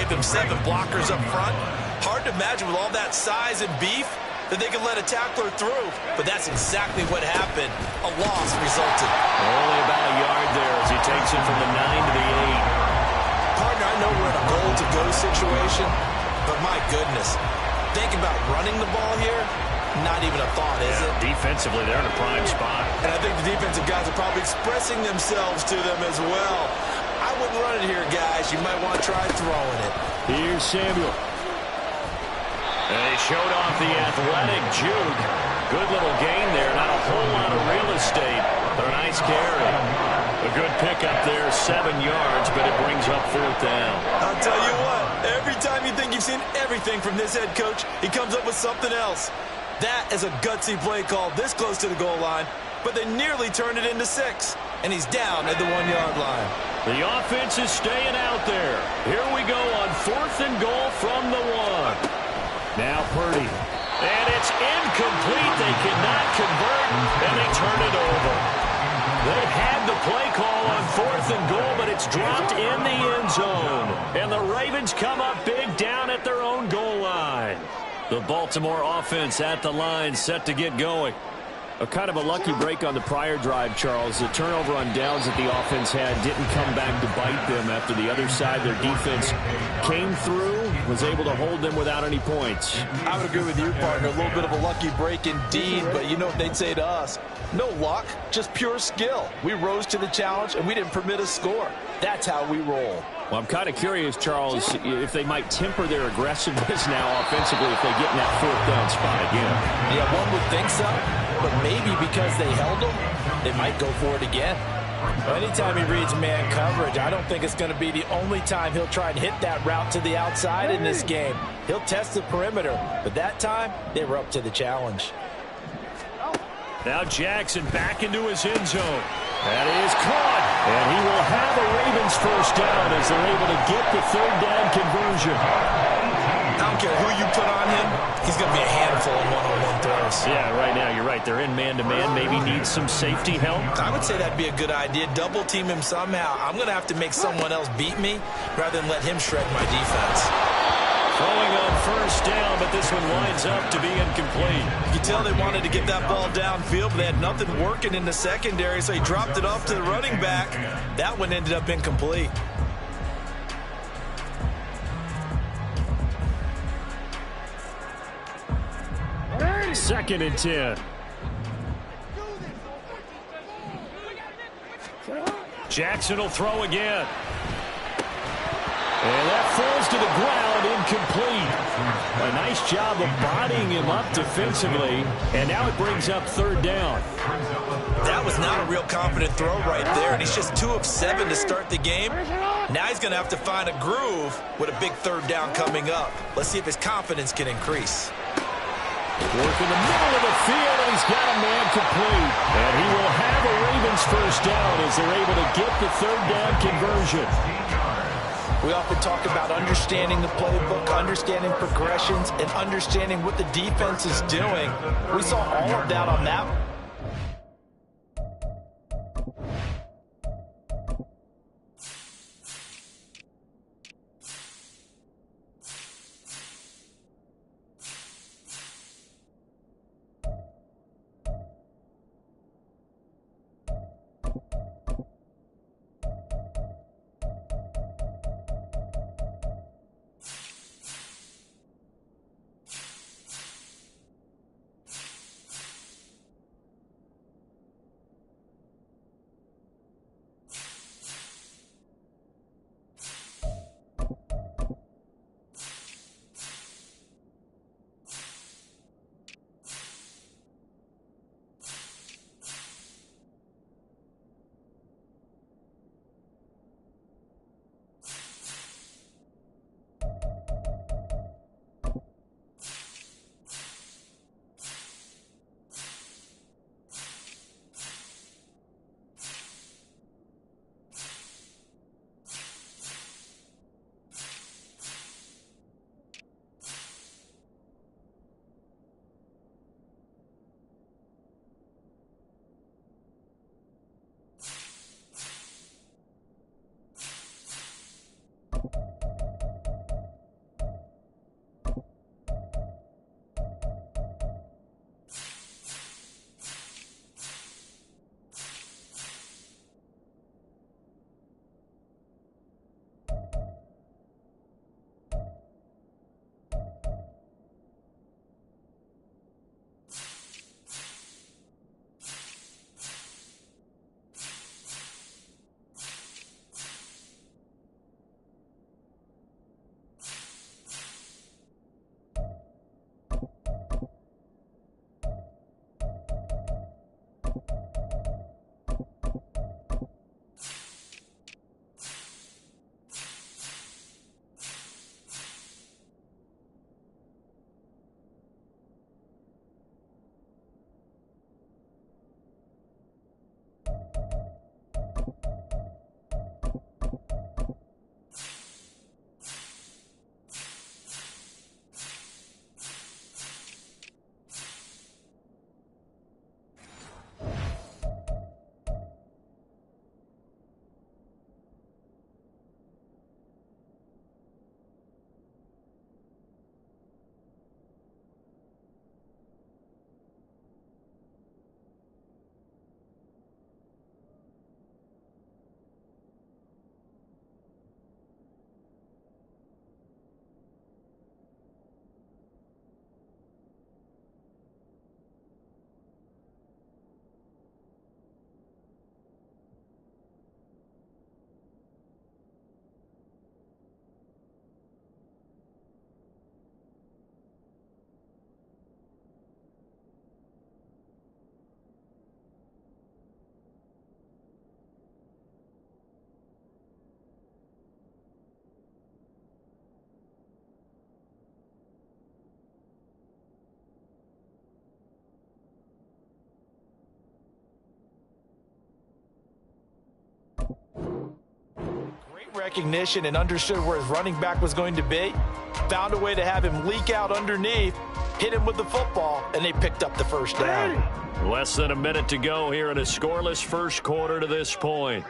them 7 blockers up front. Hard to imagine with all that size and beef that they could let a tackler through. But that's exactly what happened. A loss resulted. Only about a yard there as he takes it from the 9 to the 8. Partner, I know we're in a goal-to-go situation, but my goodness, think about running the ball here. Not even a thought, is it? Defensively, they're in a prime spot. And I think the defensive guys are probably expressing themselves to them as well. I wouldn't run it here, guys. You might want to try throwing it. Here's Samuel. And they showed off the athletic juke. Good little gain there. Not a whole lot of real estate, but a nice carry. A good pickup there, 7 yards, but it brings up 4th down. I'll tell you what, every time you think you've seen everything from this head coach, he comes up with something else. That is a gutsy play call this close to the goal line, but they nearly turned it into 6, and he's down at the 1-yard line. The offense is staying out there. Here we go on 4th and goal from the 1. Now Purdy. And it's incomplete. They cannot convert, and they turn it over. They had the play call on 4th and goal, but it's dropped in the end zone. And the Ravens come up big down at their own goal line. The Baltimore offense at the line, set to get going. A kind of a lucky break on the prior drive, Charles. The turnover on downs that the offense had didn't come back to bite them after the other side. Their defense came through, was able to hold them without any points. I would agree with you, partner. A little bit of a lucky break indeed, but you know what they'd say to us? No luck, just pure skill. We rose to the challenge, and we didn't permit a score. That's how we roll. Well, I'm kind of curious, Charles, if they might temper their aggressiveness now offensively if they get in that 4th down spot again. Yeah, one would think so, but maybe because they held them, they might go for it again. Well, anytime he reads man coverage, I don't think it's going to be the only time he'll try and hit that route to the outside in this game. He'll test the perimeter, but that time, they were up to the challenge. Now Jackson back into his end zone. That is caught. And he will have a Ravens 1st down as they're able to get the 3rd down conversion. I don't care who you put on him, he's going to be a handful of one-on-one throws. Yeah, right now you're right. They're in man-to-man. Maybe needs some safety help. I would say that'd be a good idea. Double team him somehow. I'm going to have to make someone else beat me rather than let him shred my defense. Throwing on 1st down, but this one winds up to be incomplete. You can tell they wanted to get that ball downfield, but they had nothing working in the secondary, so he dropped it off to the running back. That one ended up incomplete. Second and 10. Jackson will throw again. And that falls to the ground, incomplete. A nice job of bodying him up defensively, and now it brings up 3rd down. That was not a real confident throw right there, and he's just 2 of 7 to start the game. Now he's going to have to find a groove with a big 3rd down coming up. Let's see if his confidence can increase. Work in the middle of the field, and he's got a man complete. And he will have a Ravens 1st down as they're able to get the 3rd down conversion. We often talk about understanding the playbook, understanding progressions, and understanding what the defense is doing. We saw all of that on that. recognition and understood where his running back was going to be. Found a way to have him leak out underneath, hit him with the football, and they picked up the first down. Less than a minute to go here in a scoreless first quarter to this point.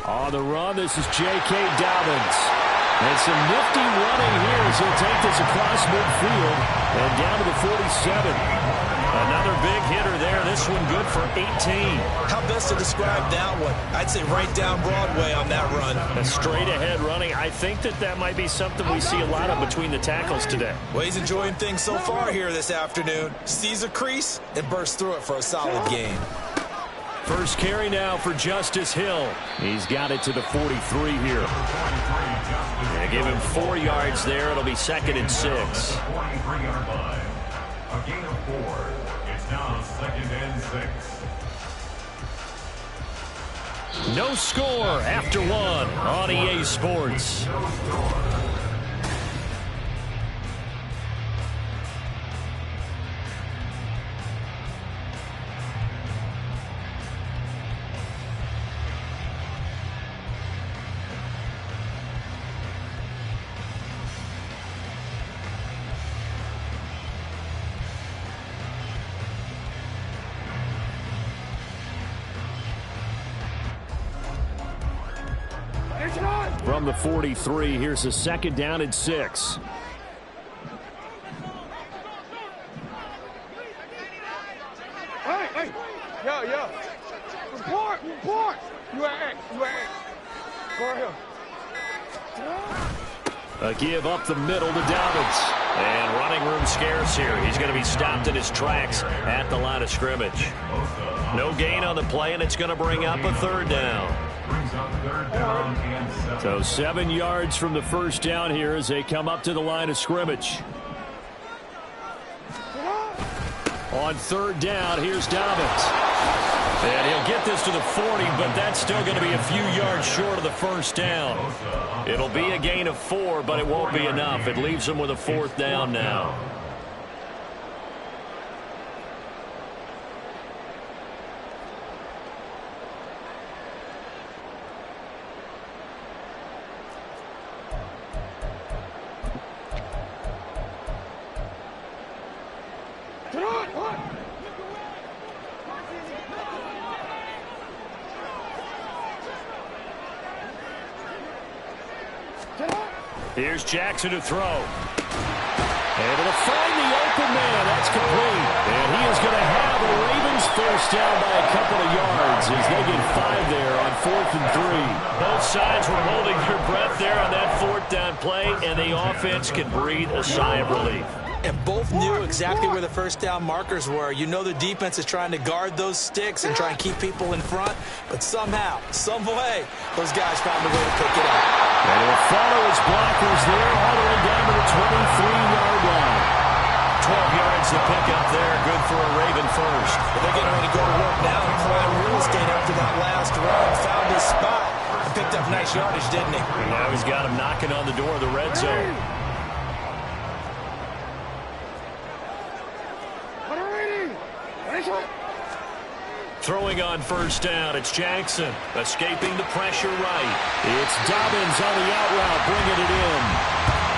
On the run, this is J.K. Dobbins. And some nifty running here as he'll take this across midfield and down to the 47. Another big hitter there. This one good for 18. How best to describe that one? I'd say right down Broadway on that run. A straight ahead running. I think that might be something we see a lot of between the tackles today. Well, he's enjoying things so far here this afternoon. Sees a crease and bursts through it for a solid game. First carry now for Justice Hill. He's got it to the 43 here. And give him 4 yards there. It'll be 2nd and 6. A gain of 4. It's now 2nd and 6. No score after 1 on EA Sports. From the 43, here's a 2nd down and 6. Hey, yo. Report. You at X. Go ahead. A give up the middle to Dobbins. And running room scarce here. He's going to be stopped in his tracks at the line of scrimmage. No gain on the play, and it's going to bring up a 3rd down. So 7 yards from the first down here as they come up to the line of scrimmage. On 3rd down, here's Dobbins. And he'll get this to the 40, but that's still going to be a few yards short of the first down. It'll be a gain of 4, but it won't be enough. It leaves him with a 4th down now. Here's Jackson to throw. Able to find the open man. That's complete. And he is going to have the Ravens first down by a couple of yards as they get 5 there on 4th and 3. Both sides were holding their breath there on that 4th down play, and the offense can breathe a sigh of relief. And both knew exactly where the first down markers were. You know the defense is trying to guard those sticks and try and keep people in front. But somehow, some way, those guys found a way to pick it up. And he'll follow his blockers there all the way down to the 23-yard line. 12 yards to pick up there. Good for a Raven first. But they're getting ready to go to work now and prime real estate after that last run. Found his spot and picked up nice yardage, didn't he? And now he's got him knocking on the door of the red zone. Throwing on first down, it's Jackson. Escaping the pressure right. It's Dobbins on the out route, bringing it in.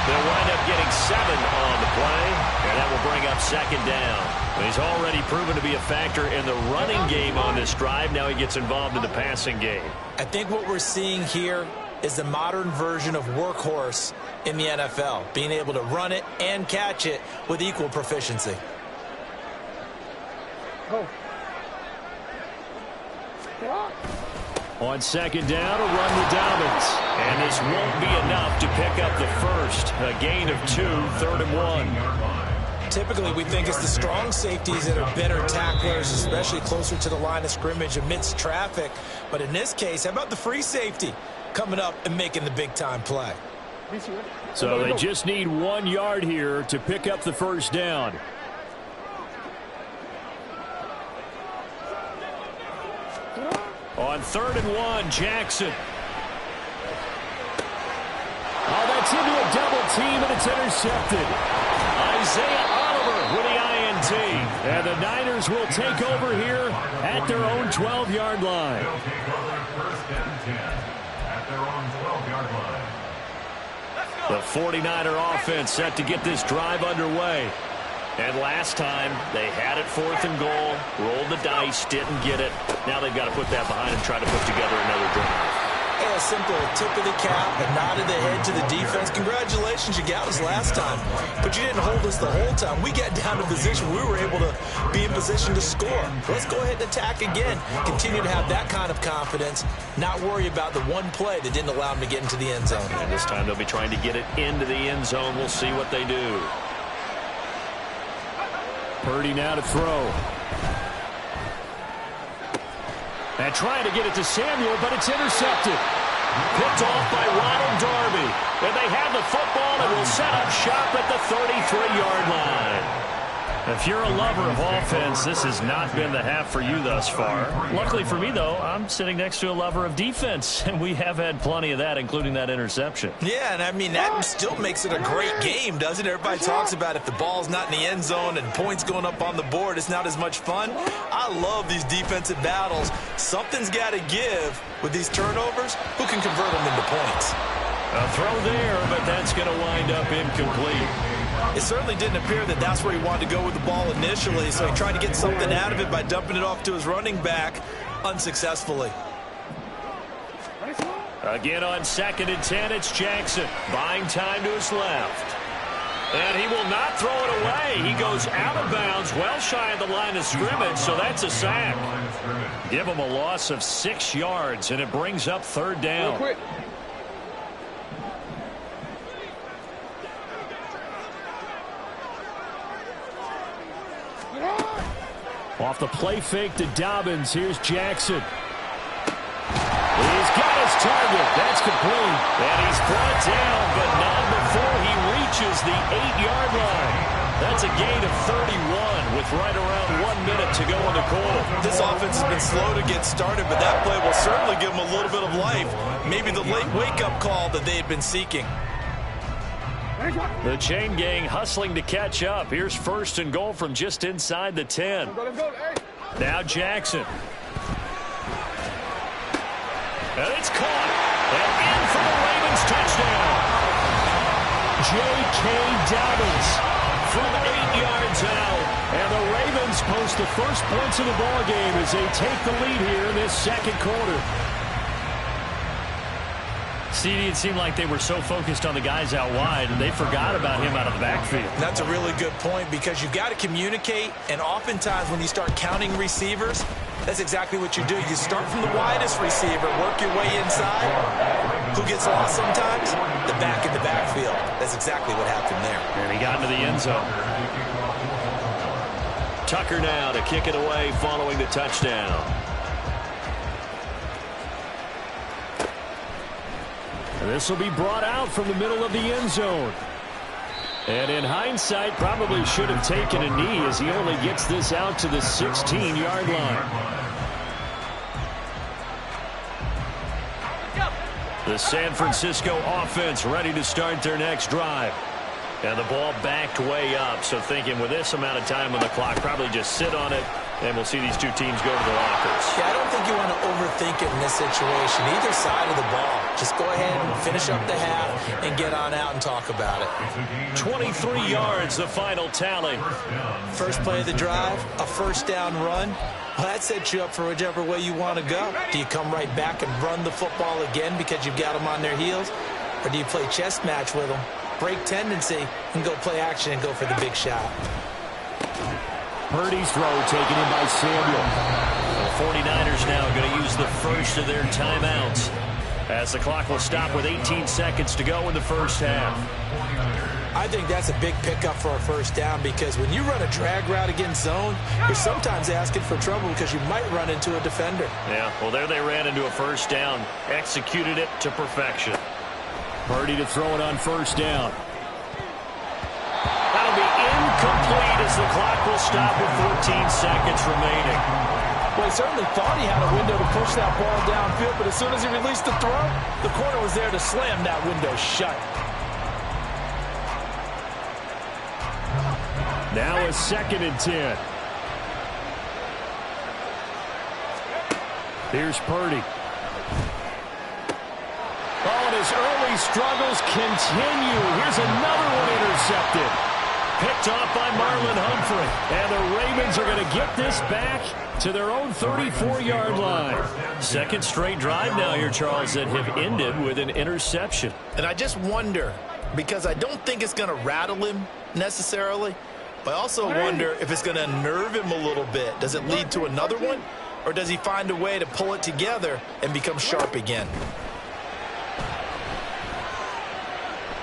They'll wind up getting 7 on the play, and that will bring up 2nd down. He's already proven to be a factor in the running game on this drive. Now he gets involved in the passing game. I think what we're seeing here is the modern version of workhorse in the NFL, being able to run it and catch it with equal proficiency. Go. On 2nd down, a run to Dobbins. And this won't be enough to pick up the first. A gain of 2, 3rd and 1. Typically, we think it's the strong safeties that are better tacklers, especially closer to the line of scrimmage amidst traffic. But in this case, how about the free safety coming up and making the big-time play? So they just need 1 yard here to pick up the first down. On 3rd and 1, Jackson. Oh, that's into a double team, and it's intercepted. Isaiah Oliver with the And the Niners will take over here at their own 12-yard line. They'll take over first and 10 at their own 12-yard line. The 49er offense set to get this drive underway. And last time, they had it 4th and goal, rolled the dice, didn't get it. Now they've got to put that behind and try to put together another drive. Yeah, a simple tip of the cap, a nod of the head to the defense. Congratulations, you got us last time. But you didn't hold us the whole time. We got down to position. We were able to be in position to score. Let's go ahead and attack again. Continue to have that kind of confidence, not worry about the one play that didn't allow them to get into the end zone. And this time they'll be trying to get it into the end zone. We'll see what they do. Purdy now to throw. And trying to get it to Samuel, but it's intercepted. Picked off by Ronald Darby. And they have the football and will set up shop at the 33-yard line. If you're a lover of offense, this has not been the half for you thus far. Luckily for me, though, I'm sitting next to a lover of defense, and we have had plenty of that, including that interception. Yeah, and I mean, that still makes it a great game, doesn't it? Everybody talks about if the ball's not in the end zone and points going up on the board, it's not as much fun. I love these defensive battles. Something's got to give with these turnovers. Who can convert them into points? A throw there, but that's going to wind up incomplete. It certainly didn't appear that that's where he wanted to go with the ball initially, so he tried to get something out of it by dumping it off to his running back unsuccessfully. Again on 2nd and 10, it's Jackson. Buying time to his left. And he will not throw it away. He goes out of bounds, well shy of the line of scrimmage, so that's a sack. Give him a loss of 6 yards, and it brings up 3rd down. Off the play fake to Dobbins. Here's Jackson. He's got his target. That's complete. And he's brought down, but not before he reaches the 8-yard line. That's a gain of 31 with right around 1 minute to go in the quarter. This offense has been slow to get started, but that play will certainly give them a little bit of life. Maybe the late wake-up call that they had been seeking. The chain gang hustling to catch up. Here's 1st and goal from just inside the 10. Now Jackson. And it's caught. And in for the Ravens touchdown. J.K. Dobbins from 8 yards out. And the Ravens post the first points of the ball game as they take the lead here in this 2nd quarter. CD, it seemed like they were so focused on the guys out wide, and they forgot about him out of the backfield. That's a really good point because you've got to communicate, and oftentimes when you start counting receivers, that's exactly what you do. You start from the widest receiver, work your way inside. Who gets lost sometimes? The back in the backfield. That's exactly what happened there. And he got into the end zone. Tucker now to kick it away following the touchdown. This will be brought out from the middle of the end zone. And in hindsight, probably should have taken a knee as he only gets this out to the 16-yard line. The San Francisco offense ready to start their next drive. And the ball backed way up, so thinking with this amount of time on the clock, probably just sit on it, and we'll see these two teams go to the lockers. Yeah, I don't think you want to overthink it in this situation. Either side of the ball. Just go ahead and finish up the half and get on out and talk about it. 23 yards, the final tally. First play of the drive, a 1st down run. Well, that sets you up for whichever way you want to go. Do you come right back and run the football again because you've got them on their heels? Or do you play chess match with them, break tendency, and go play action and go for the big shot? Purdy's throw taken in by Samuel. The 49ers now going to use the first of their timeouts as the clock will stop with 18 seconds to go in the first half. I think that's a big pickup for a 1st down because when you run a drag route against zone, you're sometimes asking for trouble because you might run into a defender. Yeah, well, there they ran into a 1st down, executed it to perfection. Purdy to throw it on 1st down. That'll be incomplete as the clock will stop with 14 seconds remaining. Well, he certainly thought he had a window to push that ball downfield, but as soon as he released the throw, the corner was there to slam that window shut. Now a 2nd and 10. Here's Purdy. Oh, and his early struggles continue. Here's another one intercepted. Picked off by Marlon Humphrey. And the Ravens are going to get this back to their own 34-yard line. Second straight drive now here, Charles, that have ended with an interception. And I just wonder, because I don't think it's going to rattle him necessarily, but I also wonder if it's going to unnerve him a little bit. Does it lead to another one, or does he find a way to pull it together and become sharp again?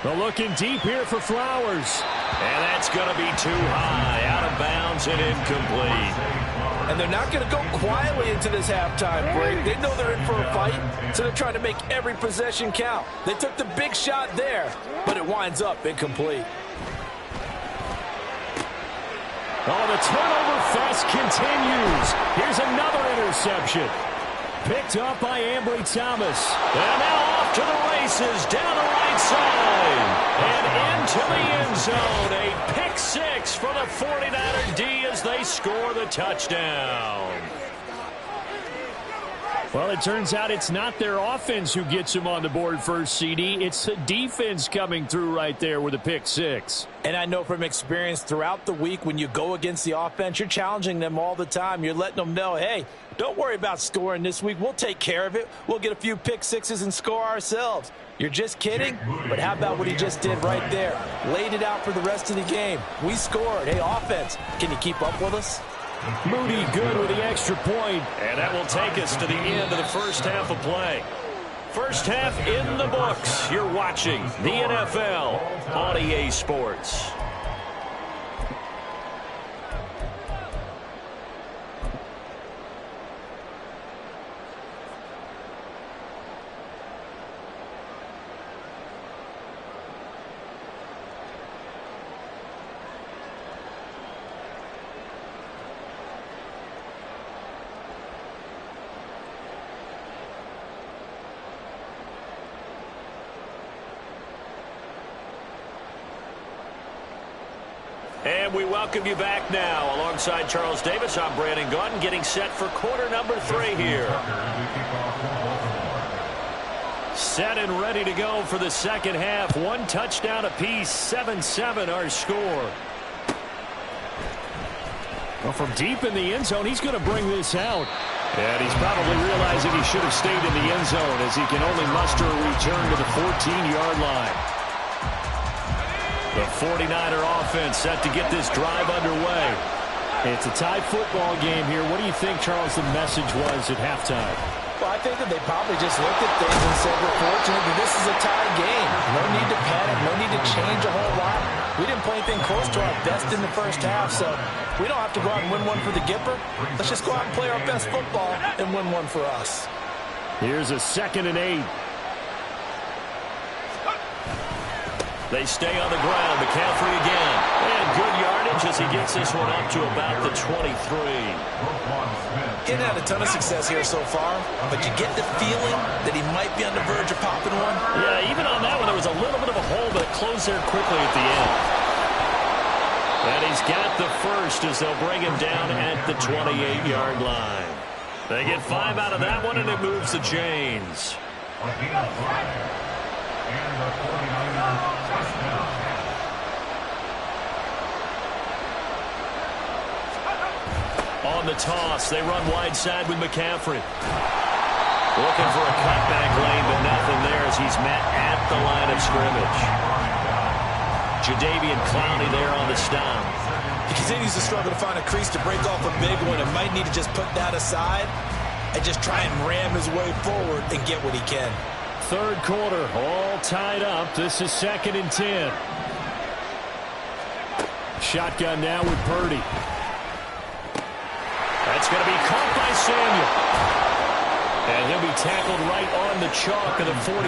Well, looking deep here for Flowers. And that's going to be too high, out of bounds and incomplete. And they're not going to go quietly into this halftime break. They know they're in for a fight, so they're trying to make every possession count. They took the big shot there, but it winds up incomplete. Oh, the turnover fest continues. Here's another interception. Picked up by Ambry Thomas. And now off to the races, down the right side. And into the end zone. A pick six for the 49er D as they score the touchdown. Well, it turns out it's not their offense who gets them on the board first, CD. It's the defense coming through right there with a pick six. And I know from experience throughout the week, when you go against the offense, you're challenging them all the time. You're letting them know, hey, don't worry about scoring this week. We'll take care of it. We'll get a few pick sixes and score ourselves. You're just kidding? But how about what he just did right there? Laid it out for the rest of the game. We scored. Hey, offense, can you keep up with us? Moody good with the extra point. And that will take us to the end of the first half of play. First half in the books. You're watching the NFL on EA Sports. And we welcome you back now. Alongside Charles Davis, I'm Brandon Gaudin, getting set for quarter number 3 here. Set and ready to go for the second half. One touchdown apiece, 7-7 our score. Well, from deep in the end zone, he's going to bring this out. And he's probably realizing he should have stayed in the end zone as he can only muster a return to the 14-yard line. The 49er offense set to get this drive underway. It's a tie football game here. What do you think, Charles, the message was at halftime? Well, I think that they probably just looked at things and said, we're fortunate that this is a tie game. No need to panic. No need to change a whole lot. We didn't play anything close to our best in the first half, so we don't have to go out and win one for the Gipper. Let's just go out and play our best football and win one for us. Here's a 2nd and 8. They stay on the ground. McCaffrey again. And good yardage as he gets this one up to about the 23. He's had a ton of success here so far, but you get the feeling that he might be on the verge of popping one. Yeah, even on that one, there was a little bit of a hole, but it closed there quickly at the end. And he's got the first as they'll bring him down at the 28-yard line. They get 5 out of that one, and it moves the chains. And the 49er touchdown. On the toss, they run wide side with McCaffrey. Looking for a cutback lane, but nothing there as he's met at the line of scrimmage. Jadeveon Clowney there on the stop. He continues to struggle to find a crease to break off a big one and might need to just put that aside and just try and ram his way forward and get what he can. Third quarter, all tied up. This is 2nd and 10. Shotgun now with Purdy. That's going to be caught by Samuel. And he'll be tackled right on the chalk of the 45.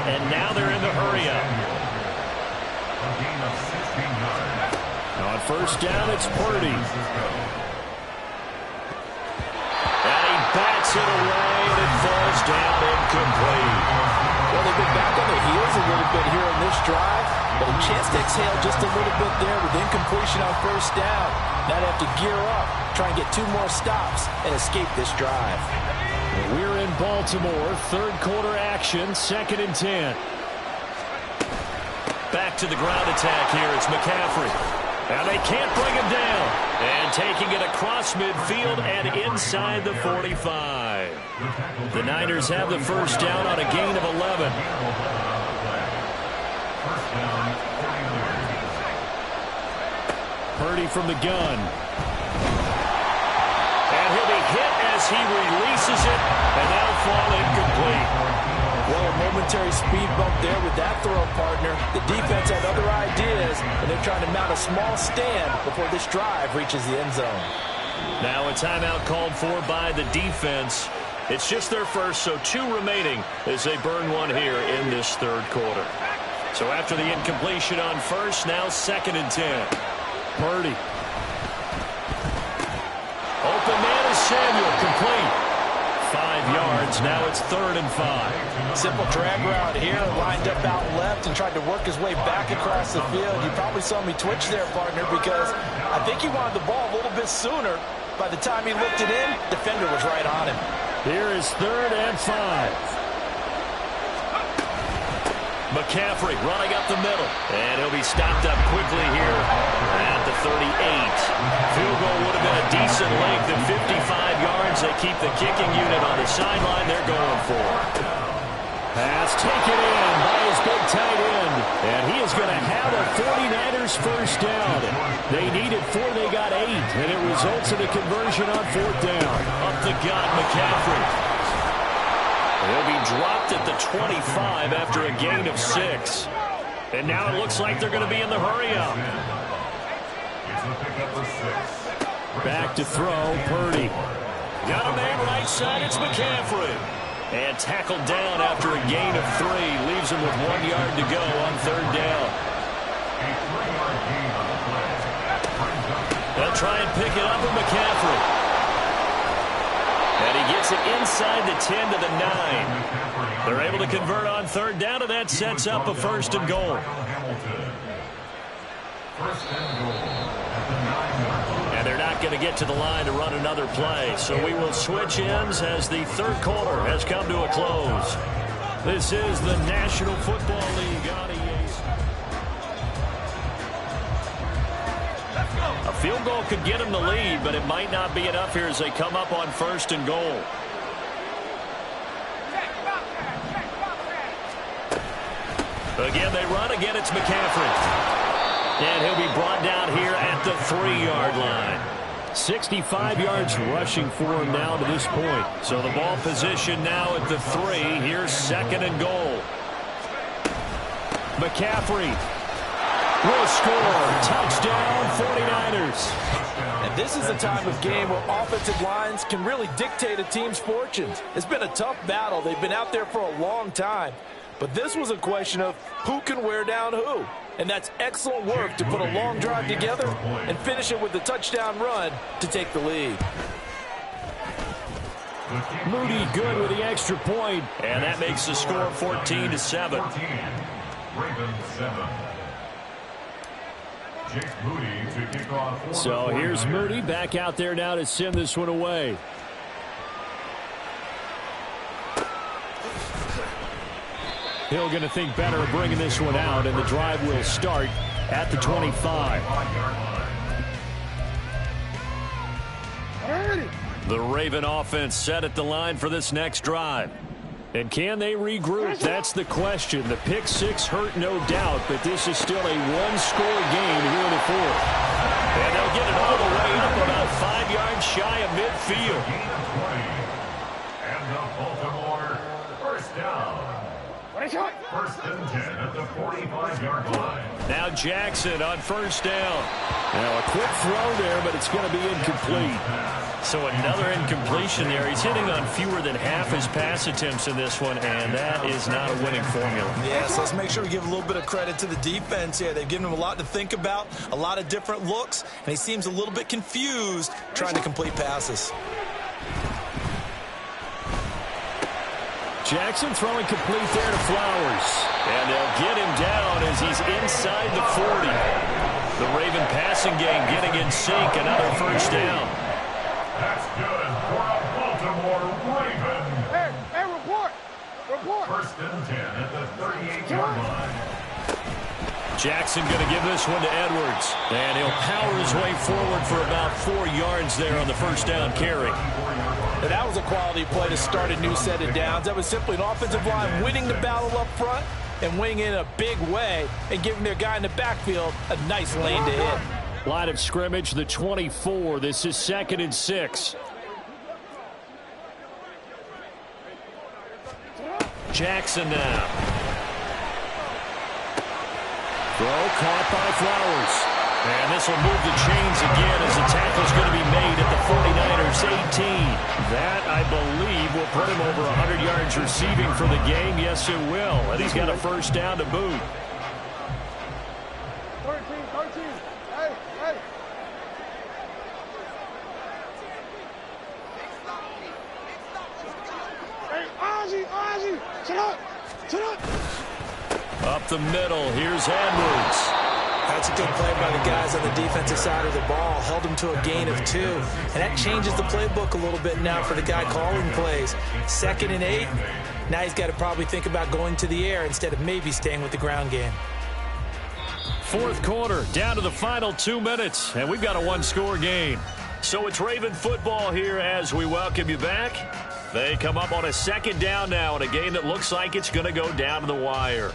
And now they're in the hurry-up. On first down, it's Purdy. And he bats it away, and it falls down incomplete. Well, they've been back on their heels a little bit here in this drive, but a chance to exhale just a little bit there with incompletion on first down. Now they have to gear up, try and get 2 more stops, and escape this drive. We're in Baltimore, third quarter action, 2nd and 10. Back to the ground attack here. It's McCaffrey. Now they can't bring him down. And taking it across midfield and inside the 45. The Niners have the first down on a gain of 11. Purdy from the gun. And he'll be hit as he releases it, and that'll fall incomplete. Well, a momentary speed bump there with that throw, partner. The defense had other ideas, and they're trying to mount a small stand before this drive reaches the end zone. Now a timeout called for by the defense. It's just their first, so 2 remaining as they burn one here in this third quarter. So after the incompletion on first, now 2nd and 10. Purdy. Open man is Samuel, complete. 5 yards, now it's 3rd and 5. Simple drag route here, lined up out left and tried to work his way back across the field. You probably saw me twitch there, partner, because I think he wanted the ball a little bit sooner. By the time he looked it in, defender was right on him. Here is 3rd and 5. McCaffrey running up the middle. And he'll be stopped up quickly here at the 38. Field goal would have been a decent length at 55 yards. They keep the kicking unit on the sideline. They're going for it. Pass taken in by his big tight end. And he is going to have a 49ers first down. They needed 4, they got 8. And it results in a conversion on 4th down. Up the gut, McCaffrey. He'll be dropped at the 25 after a gain of 6. And now it looks like they're going to be in the hurry-up. Back to throw, Purdy. Got a man right side, it's McCaffrey. And tackled down after a gain of 3. Leaves him with 1 yard to go on 3rd down. They'll try and pick it up with McCaffrey. And he gets it inside the 10 to the 9. They're able to convert on 3rd down, and that sets up a 1st and goal. And they're not going to get to the line to run another play. So we will switch ends as the third quarter has come to a close. This is the National Football League on EA. A field goal could get them the lead, but it might not be enough here as they come up on 1st and goal. Again, they run. Again, it's McCaffrey. And he'll be brought down here at the 3-yard line. 65 yards rushing for him now to this point. So the ball position now at the 3. Here's 2nd and goal. McCaffrey will score. Touchdown, 49ers. And this is a time of game where offensive lines can really dictate a team's fortunes. It's been a tough battle. They've been out there for a long time. But this was a question of who can wear down who. And that's excellent work to put a long drive together and finish it with the touchdown run to take the lead. Moody good with the extra point. And that makes the score 14-7. So here's Moody back out there now to send this one away. Hill going to think better of bringing this one out, and the drive will start at the 25. The Raven offense set at the line for this next drive. And can they regroup? That's the question. The pick 6 hurt, no doubt, but this is still a one-score game here in the 4th. And they'll get it all the way up about 5 yards shy of midfield. And the Baltimore first down. 1st and 10 at the 45-yard line. Now Jackson on 1st down. Now a quick throw there, but it's going to be incomplete. So another incompletion there. He's hitting on fewer than half his pass attempts in this one, and that is not a winning formula. Yes, let's make sure we give a little bit of credit to the defense here. They've given him a lot to think about, a lot of different looks, and he seems a little bit confused trying to complete passes. Jackson throwing complete there to Flowers. And they'll get him down as he's inside the 40. The Raven passing game getting in sync. Another first down. That's good for a Baltimore Raven. Hey, report. First and 10 at the 38-yard line. Jackson going to give this one to Edwards. And he'll power his way forward for about 4 yards there on the first down carry. And that was a quality play to start a new set of downs. That was simply an offensive line winning the battle up front and winning in a big way and giving their guy in the backfield a nice lane to hit. Line of scrimmage, the 24. This is 2nd and 6. Jackson now. Throw caught by Flowers. And this will move the chains again as the tackle's going to be made at the 49ers 18. That, I believe, will put him over 100 yards receiving for the game. Yes, it will. And he's got a first down to boot. 13. Hey. Hey, Ozzy. Sit up. Up the middle. Here's Edwards. That's a good play by the guys on the defensive side of the ball. Held him to a gain of 2. And that changes the playbook a little bit now for the guy calling plays. 2nd and 8. Now he's got to probably think about going to the air instead of maybe staying with the ground game. 4th quarter, down to the final 2 minutes, and we've got a 1-score game. So it's Raven football here as we welcome you back. They come up on a 2nd down now in a game that looks like it's going to go down to the wire.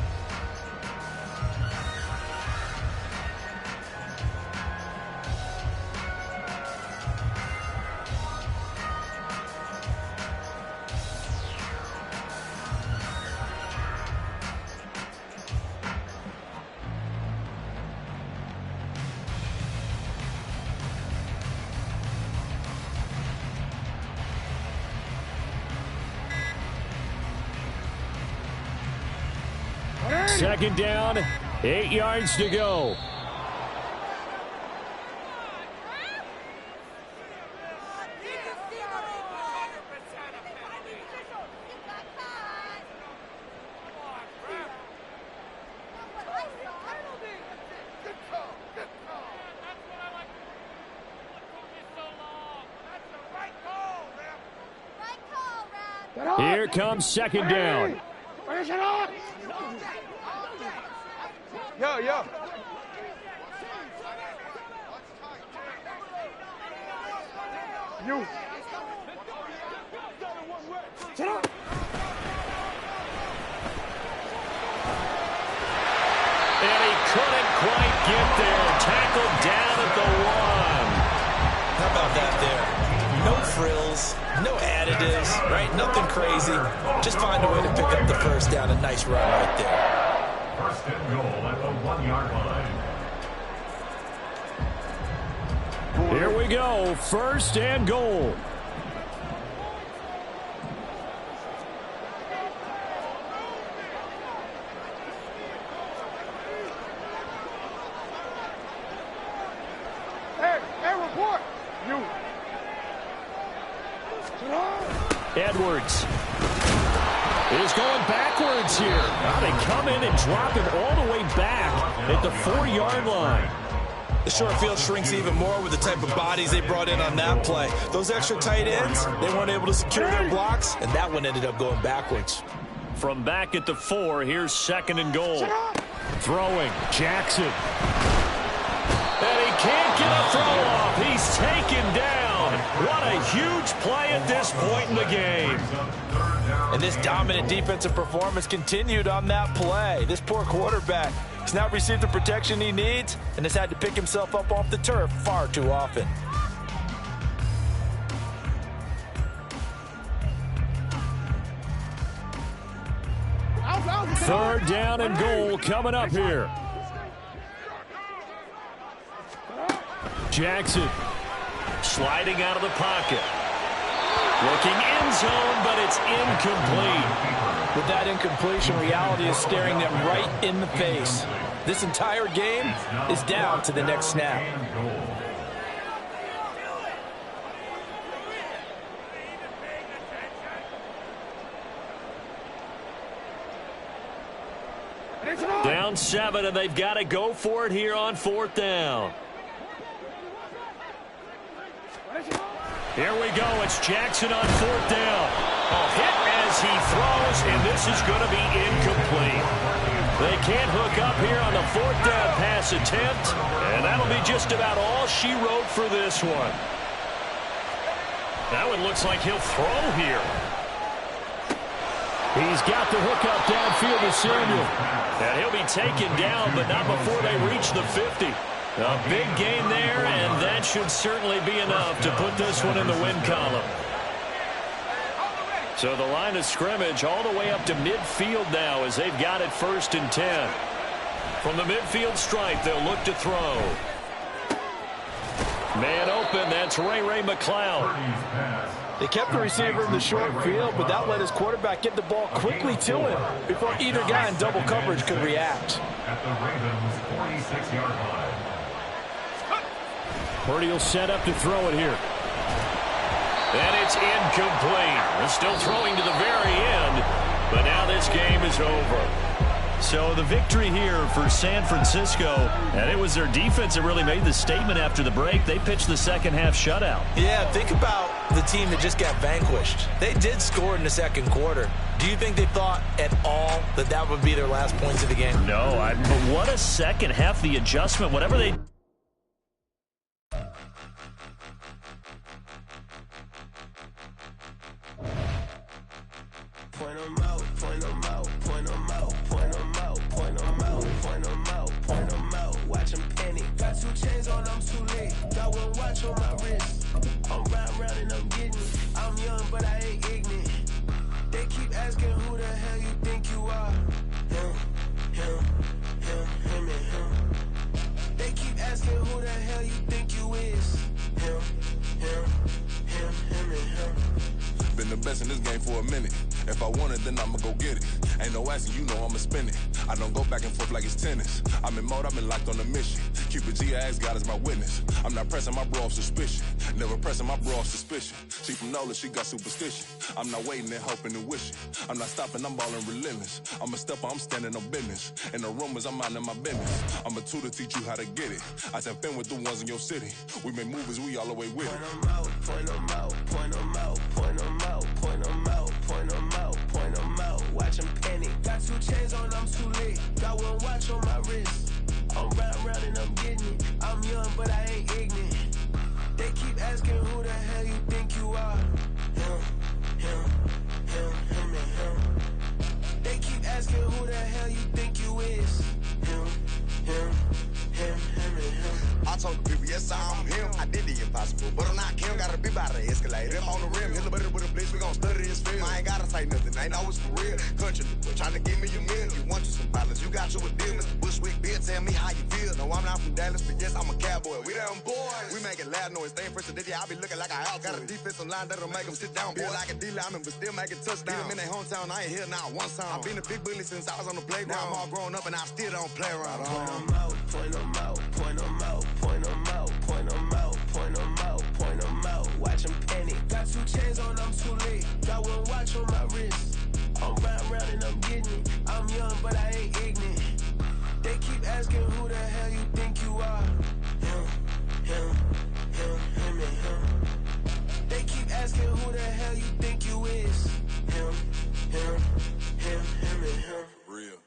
Second down, 8 yards to go. Here comes second down. Yo. You. Sit up. And he couldn't quite get there. Tackled down at the 1. How about that there? No frills, no additives, right? Nothing crazy. Just find a way to pick up the first down. A nice run right there. First and goal at the 1-yard line. Here we go. First and goal. Hey, report. You. Edwards is going backwards here. Now they come in and drop him all the way back at the 4-yard line. The short field shrinks even more with the type of bodies they brought in on that play. Those extra tight ends, they weren't able to secure their blocks, and that one ended up going backwards. From back at the 4, here's second and goal. Throwing, Jackson. And he can't get a throw off. He's taken down. What a huge play at this point in the game. And this dominant defensive performance continued on that play. This poor quarterback has not received the protection he needs and has had to pick himself up off the turf far too often. Third down and goal coming up here. Jackson sliding out of the pocket. Looking end zone, but it's incomplete. With that incompletion, reality is staring them right in the face. This entire game is down to the next snap. Down 7, and they've got to go for it here on 4th down. Here we go. It's Jackson on 4th down. A hit as he throws, and this is going to be incomplete. They can't hook up here on the 4th down pass attempt, and that'll be just about all she wrote for this one. That one looks like he'll throw here. He's got the hook up downfield to Samuel. And he'll be taken down, but not before they reach the 50. A big gain there, and that should certainly be enough to put this one in the win column. So the line of scrimmage all the way up to midfield now as they've got it 1st and 10. From the midfield stripe, they'll look to throw. Man open, that's Ray McLeod. They kept the receiver in the short field, but that let his quarterback get the ball quickly to him before either guy in double coverage could react. At the Ravens' 46-yard line. Purdy will set up to throw it here. And it's incomplete. They're still throwing to the very end, but now this game is over. So the victory here for San Francisco, and it was their defense that really made the statement after the break. They pitched the second half shutout. Yeah, think about the team that just got vanquished. They did score in the second quarter. Do you think they thought at all that that would be their last points of the game? No, but what a second half, the adjustment, whatever they... Point 'em out, point 'em out, point 'em out, point 'em out, point 'em out, point 'em out, point 'em out. Watch 'em panic. Got 2 chains on, I'm too late. Got 1 watch on my wrist. I'm round and I'm getting it. I'm young, but I ain't ignorant. They keep asking who the hell you think you are. Him, and him. They keep asking who the hell you think you is. Him, and him. Been the best in this game for a minute. If I want it, then I'ma go get it. Ain't no asking, you know I'ma spin it. I don't go back and forth like it's tennis. I'm in mode, I've been locked on a mission. Keep it G, I ask God as my witness. I'm not pressing my bro off suspicion. Never pressing my bro off suspicion. She from Nola, she got superstition. I'm not waiting and hoping and wishing. I'm not stopping, I'm balling relentless. I'm a stepper, I'm standing on business. In the rumors, I'm minding my business. I'm a tutor, teach you how to get it. I said, fin with the ones in your city. We make movies, we all the way with it. Point 'em out, point 'em out, point 'em out, point 'em out, point 'em out, point 'em out, point 'em out. Watch 'em panic. Got 2 chains on, I'm too late. Got 1 watch on my wrist. I'm round and I'm getting it. I'm young, but I ain't ignorant. They keep asking who the hell you think you are. Him, and him. They keep asking who the hell you think you is. Him, and him. I told the people, yes, I'm him. I did the impossible, but I'm not Kim. Gotta be by the escalator. I'm on the rim, hit the better with a blitz. We gon' study this film. I ain't gotta say nothing, ain't always for real. Country, trying to give me a meal. You want you some violence, you got you a deal. Mr. Bushwick, Bill, tell me how you feel. No, I'm not from Dallas, but yes, I'm a cowboy. We them boys. We making loud noise, staying fresh to this year. I be looking like a house. Got a defensive line that'll make them sit down. Feel like a D-lineman, but still making touchdowns. Get them in their hometown, I ain't here now one time. I've been a big bully since I was on the playground. I'm all grown up and I still don't play around. Point 'em out, point 'em out, point 'em out, point 'em out, point 'em out, point 'em out, point 'em out. Watch 'em panic. Got 2 chains on, I'm too late. Got 1 watch on my wrist. I'm round and I'm getting it. I'm young, but I ain't ignorant. They keep asking who the hell you think you are. Him, and him. They keep asking who the hell you think you is. Him, and him. Real.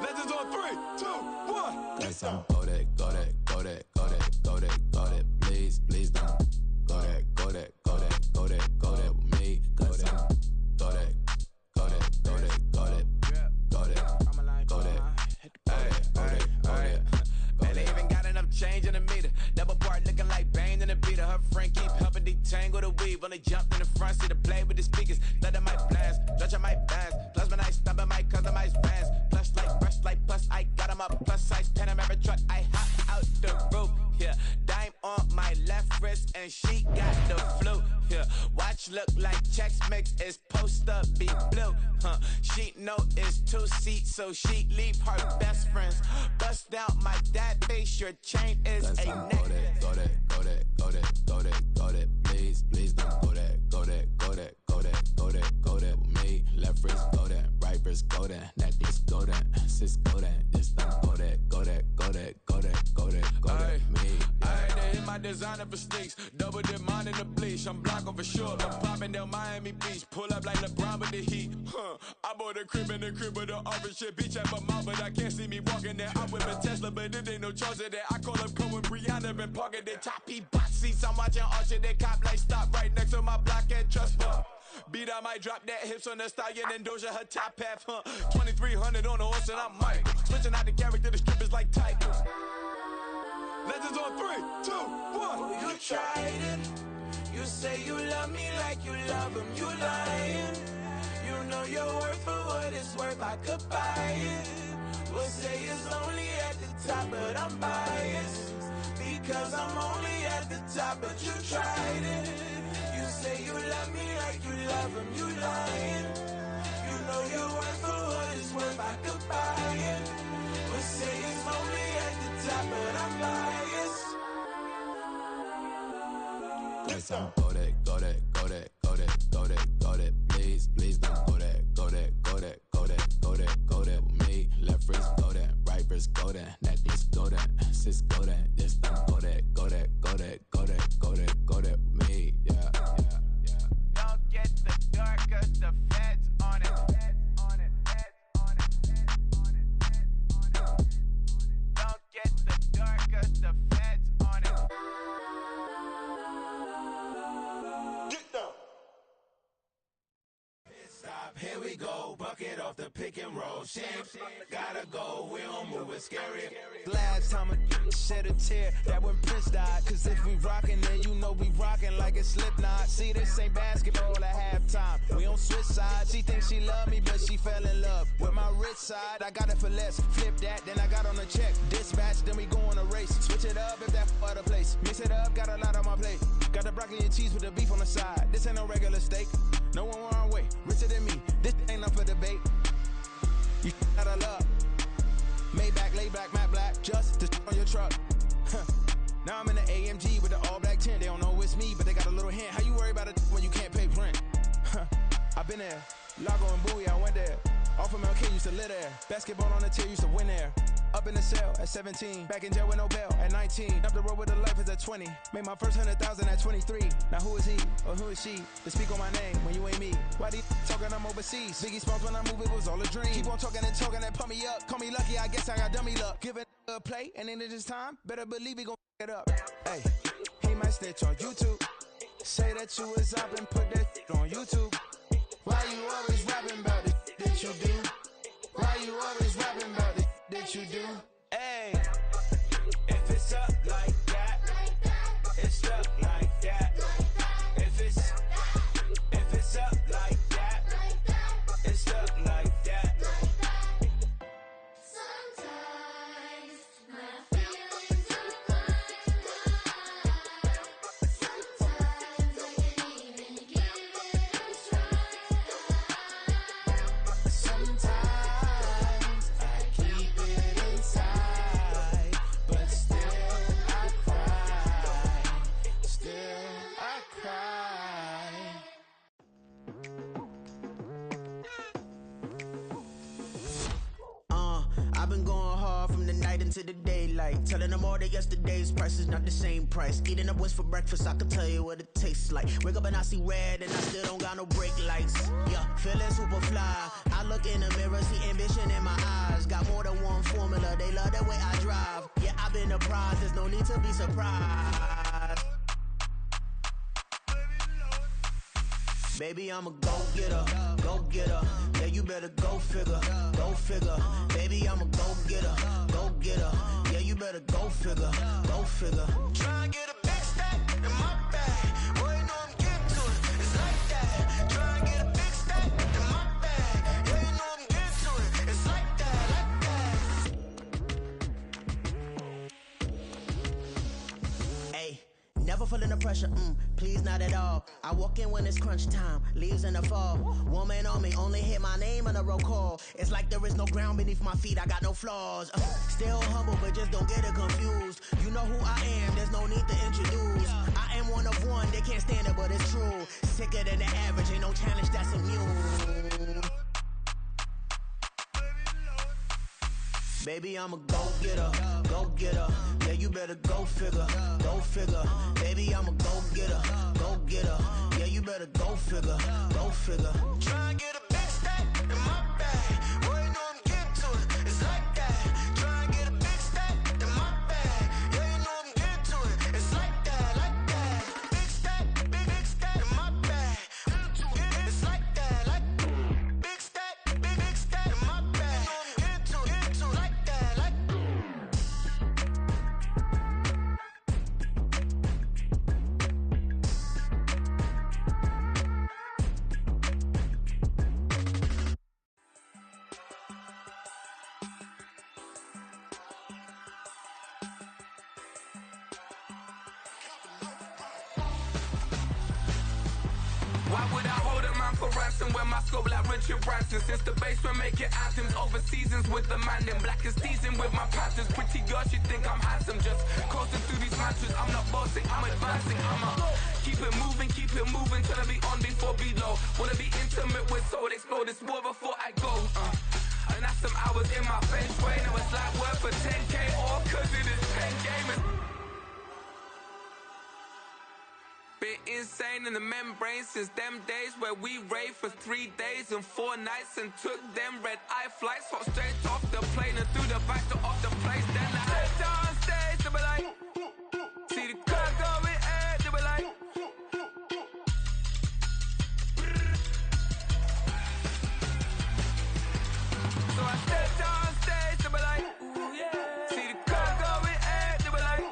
Legends on 3, 2, 1. Yes, I'm go that, go that, go that, go that, go that, go that. Please, please don't. Go that, go that, go that, go that, go that with me. Go that, go that, go that, go that, go that, go that, go that, go that. Man, they even got enough change in the meter. Double part looking like Bane in the beater. Her friend keep helping detangle the weave. When they jumped in the front seat to play with the speakers. Let might blast, judge I might dance. Plus when I stop at my customize bands. Plush like brush like plus I got them up. Plus size Panamera truck. I hop out the roof. Yeah, dime on my left wrist and she got the flu. Yeah, watch look like Chex Mix is post up be blue. She know it's 2 seats, so she leave her best friends. Bust down my dad face. Your chain is a neck. Go that, go that, go that, go that, go that, go that. Please, please don't go that, go that, go drinks, double the mine in the bleach. I'm blocking for sure. I'm popping down Miami Beach. Pull up like LeBron with the heat. I bought a crib in the crib with the office shit. Beach at my mouth, but I can't see me walking there. I'm with a Tesla, but it ain't no charge of that. I call up Cohen, Brianna, been parking the choppy box seats. I'm watching Archer, they cop like stop right next to my block at Trust Bar. Beat, I might drop that hips on the stallion and Doja her top half, 2300 on the horse and I'm Mike. Switching out the character, the strippers like Tigers. Legends on 3, 2, 1. You tried it. You say you love me like you love him. You lying. You know your worth for what it's worth. I could buy it. We'll say it's only at the top, but I'm biased because I'm only at the top. But you tried it. You say you love me like you love him. You lying. You know your worth for what it's worth. I could buy it. We'll say it's only at the top, but I'm biased. Go that, go that, go that, go that, go that, go that. Please, please don't go that, go that, go that, go that, go that, go that with me. Left wrist go that, right wrist go that, necklace go that, sis go that, this time go that, go that, go that, go that, go that, go that with me. Yeah, yeah, yeah. Don't get the dark 'cause the feds on it. Don't get the dark 'cause the feds on it. Get down. Stop, here we go, bucket off the pick and roll. Shame, gotta go, we don't move, it's scary. Last time a shed a tear, that when Prince died. Cause if we rockin', then you know we rockin' like it's Slipknot. See, this ain't basketball at halftime. We on switch sides. She thinks she love me, but she fell in love with my rich side. I got it for less. Flip that, then I got on a check. Dispatch, then we go on a race. Switch it up if that other place. Mix it up, got a lot on my plate. Got the broccoli and cheese with the beef on the side. This ain't no regular steak. No one wrong way. Richer than me. This ain't up for debate. You out of luck. Maybach, lay back, matte black, just to on your truck. Now I'm in the AMG with the all black tint. They don't know it's me, but they got a little hint. How you worry about it when you can't pay rent? I've been there. Lago and Bowie, I went there. Off of MLK, used to live there. Basketball on the tier, used to win there. Up in the cell at 17. Back in jail with no bail at 19. Up the road with the life is at 20. Made my first 100,000 at 23. Now who is he or who is she to speak on my name when you ain't me? Why they talking I'm overseas? Biggie Smalls when I move, it was all a dream. Keep on talking and pump me up. Call me lucky, I guess I got dummy luck. Give it a play and then it's time. Better believe he gon' it up. Hey, he might snitch on YouTube. Say that you was up and put that on YouTube. Why you always rapping about it that you do? Why you always rapping about it that you do? Hey, if it's up like that, it's stuck like that. If it's up like that, it's stuck like that. Sometimes my feelings are blind. Sometimes I can't even give it a try. Sometimes I keep it inside, but still I cry. Still I cry. I've been going hard from the night into the daylight. Telling them all that yesterday's price is not the same price. Eating up what's for breakfast, I can tell you what it tastes like. Wake up and I see red and I still don't got no brake lights. Yeah, feeling super fly. I look in the mirror, see ambition in my eyes. Got more than one formula, they love the way I drive. Yeah, I've been a prize, there's no need to be surprised. Baby, I'm a go-getter, go-getter. Yeah, you better go figure, go figure. Baby, I'm a go-getter, go-getter. Yeah, you better go figure, go figure. Try and get a big stack in my bag. Boy, you know I'm getting to it, it's like that. Try and get a big stack in my bag. Yeah, you know I'm getting to it, it's like that, Hey, never feeling the pressure, please not at all. I walk in when it's crunch time, leaves in the fall. Woman on me, only hit my name on a roll call. It's like there is no ground beneath my feet, I got no flaws. Still humble, but just don't get it confused. You know who I am, there's no need to introduce. I am one of one, they can't stand it, but it's true. Sicker than the average, ain't no challenge that's immune. Baby, I'm a go-getter, go getter. Yeah, you better go figure, go figure. Baby, I'm a go getter, go getter. Yeah, you better go figure, go figure. Try and get a big stack in my bag. Boy, you know I'm getting to it. It's like that. Try and get a big stack in my bag. Yeah, you know I'm getting to it. It's like that, like that. Big stack, big stack in my bag. It's like that, like big stack in my bag. You know I'm getting to it, like that, like. Why would I hold a man for ransom when my scope like Richard Branson? Since the basement making anthems over seasons with the man in black is teasing with my patterns. Pretty girl, she think I'm handsome. Just coasting through these matches. I'm not bossing, I'm advancing. Keep it moving till I be on before below. Wanna be intimate with soul, explode this war before I go. And that's some hours in my bench way. Now it's like work for 10K all cause it is 10 gamers. Been insane in the membrane since them days where we raved for 3 days and 4 nights and took them red eye flights, hop straight off the plane and through the back door of the place. Then I stepped on stage, they were like, see the crowd going air, they were like. So I stepped on stage, they were like, ooh yeah. See the crowd going air, they were like,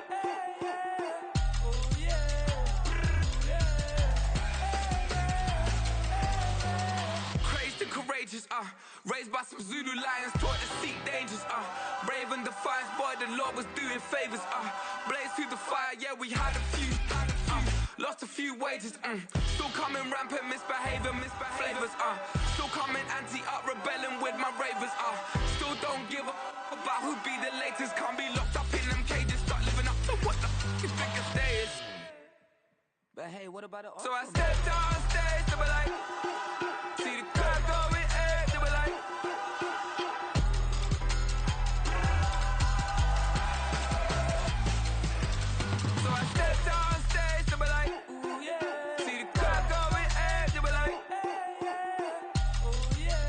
ooh yeah. Courageous, raised by some Zulu lions, taught to seek dangers, brave and defiant, boy, the Lord was doing favors, blaze through the fire, yeah, we had a few, lost a few wages, still coming rampant, misbehavior, flavors, still coming anti-up, rebelling with my ravers, still don't give up about who be the latest, can't be locked up in them cages, start living up to what the fuck you think a day is. But hey, what about it? So I stepped on stage, they were like, see the crowd going air, they were like. So I stepped on stage, they were like, ooh yeah. See the crowd going air, they were like, ooh yeah.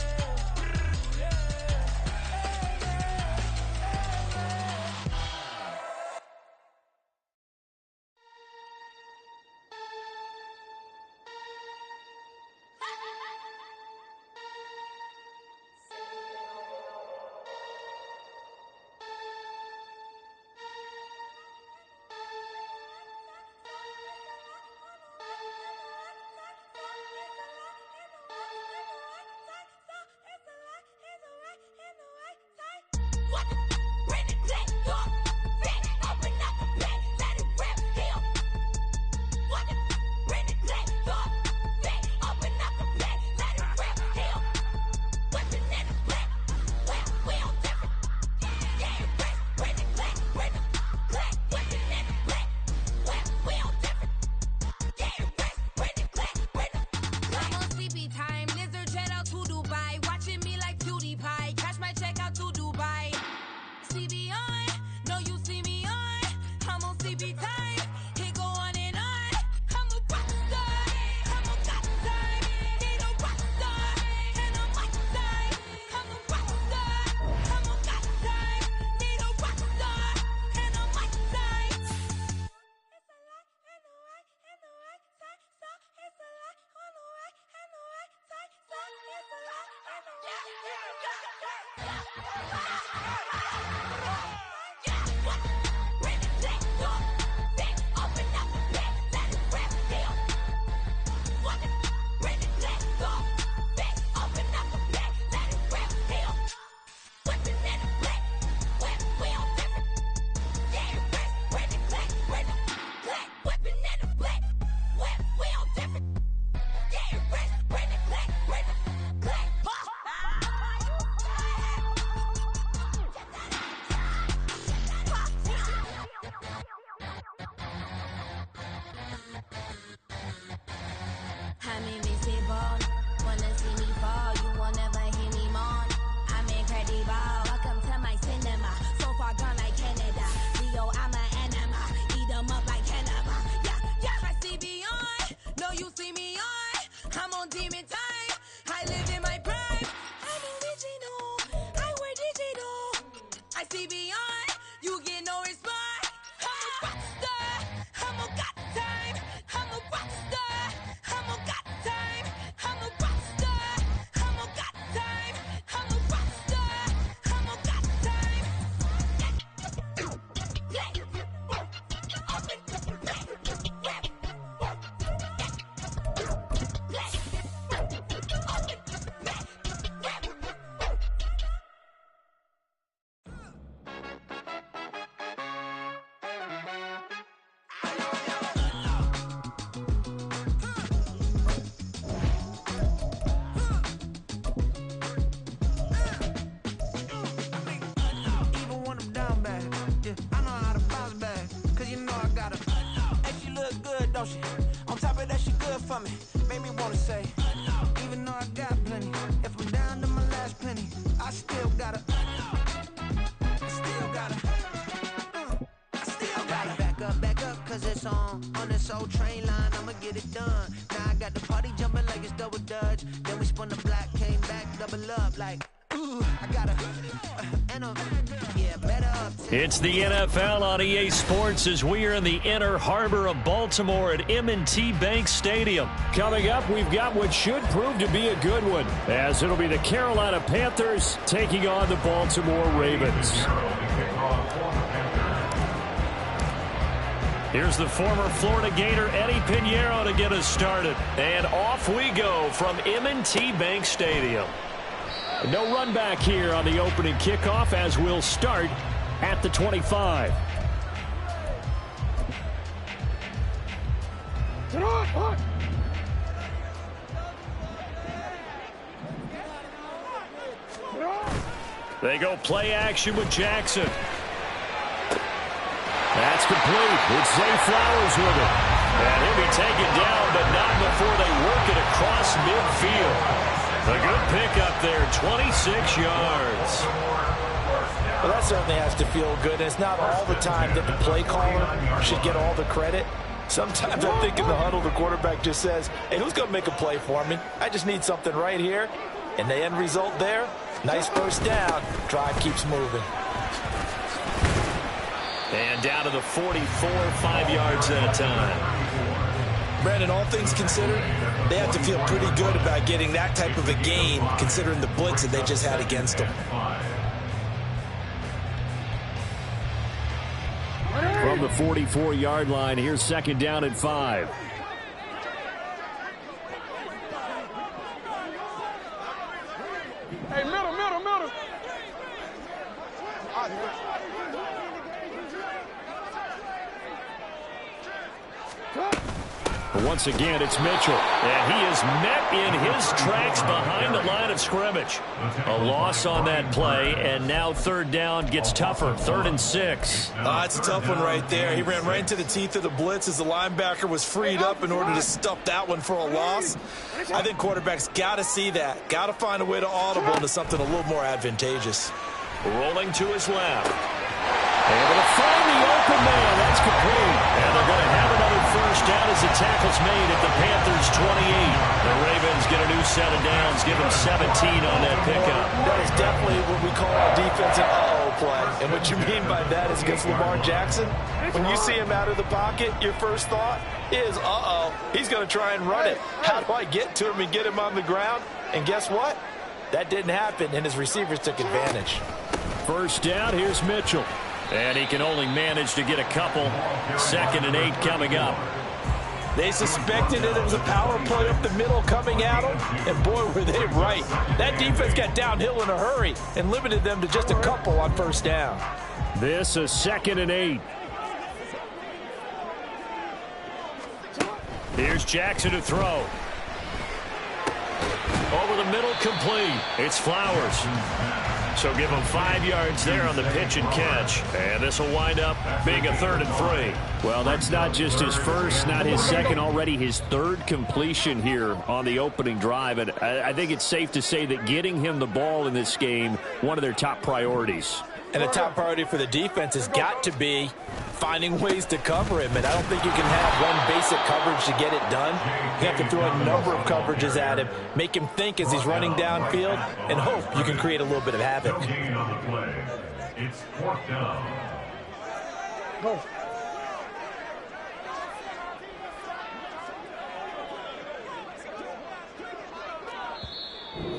Ooh yeah. I'm on demon time. I live in my prime. I'm original. I wear digital. I see beyond. You get no response. I'm a rock star. I'm a got time. I'm a rock star. I'm a got time. I'm a rock star. I'm a got time. I'm a rock star. I'm a got time. Even when I'm down bad, yeah, I know how to bounce back. Cause you know I gotta. And she look good, don't she? On top of that, she good for me. Made me wanna say, even though I got plenty, if I'm down to my last penny, I still gotta. Back up, cause it's on this old train line, I'ma get it done. Now I got the party jumping like it's double dutch. Then we spun the block, came back, double up, like, ooh, I gotta, yeah, better up. It's the NFL on EA Sports as we are in the inner harbor of Baltimore at M&T Bank Stadium. Coming up, we've got what should prove to be a good one, as it'll be the Carolina Panthers taking on the Baltimore Ravens. Here's the former Florida Gator Eddie Pinheiro to get us started. And off we go from M&T Bank Stadium. No run back here on the opening kickoff as we'll start at the 25. They go play action with Jackson. That's complete. It's Zay Flowers with it. And he'll be taken down, but not before they work it across midfield. A good pickup there, 26 yards. Well, that certainly has to feel good. It's not all the time that the play caller should get all the credit. Sometimes I think in the huddle, the quarterback just says, hey, who's going to make a play for me? I just need something right here. And the end result there, nice first down. Drive keeps moving. And down to the 44, 5 yards at a time. Brandon, all things considered, they have to feel pretty good about getting that type of a gain, considering the blitz that they just had against them. From the 44-yard line, here's second down and 5. Hey, middle. Once again, it's Mitchell. And he is met in his tracks behind the line of scrimmage. A loss on that play, and now third down gets tougher. 3rd and 6. It's a tough one right there. He ran right into the teeth of the blitz as the linebacker was freed up in order to stuff that one for a loss. I think quarterbacks got to see that. Got to find a way to audible into something a little more advantageous. Rolling to his left. Able to find the open man. That's complete. And they're going to have another first down as the tackle's made at the Panthers' 28. The Ravens get a new set of downs. Give them 17 on that pickup. That is definitely what we call a defensive uh-oh play. And what you mean by that is against Lamar Jackson, when you see him out of the pocket, your first thought is, uh-oh, he's going to try and run it. How do I get to him and get him on the ground? And guess what? That didn't happen, and his receivers took advantage. First down, here's Mitchell. And he can only manage to get a couple. 2nd and 8 coming up. They suspected that it was a power play up the middle coming at them, and boy, were they right. That defense got downhill in a hurry and limited them to just a couple on first down. This is 2nd and 8. Here's Jackson to throw. Over the middle, complete. It's Flowers. So give him 5 yards there on the pitch and catch. And this will wind up being a 3rd and 3. Well, that's not just his first, not his second, already his 3rd completion here on the opening drive. And I think it's safe to say that getting him the ball in this game, one of their top priorities. And the top priority for the defense has got to be finding ways to cover him, and I don't think you can have one basic coverage to get it done. You have to throw a number of coverages at him, make him think as he's running downfield, and hope you can create a little bit of havoc. It's fourth down. Go.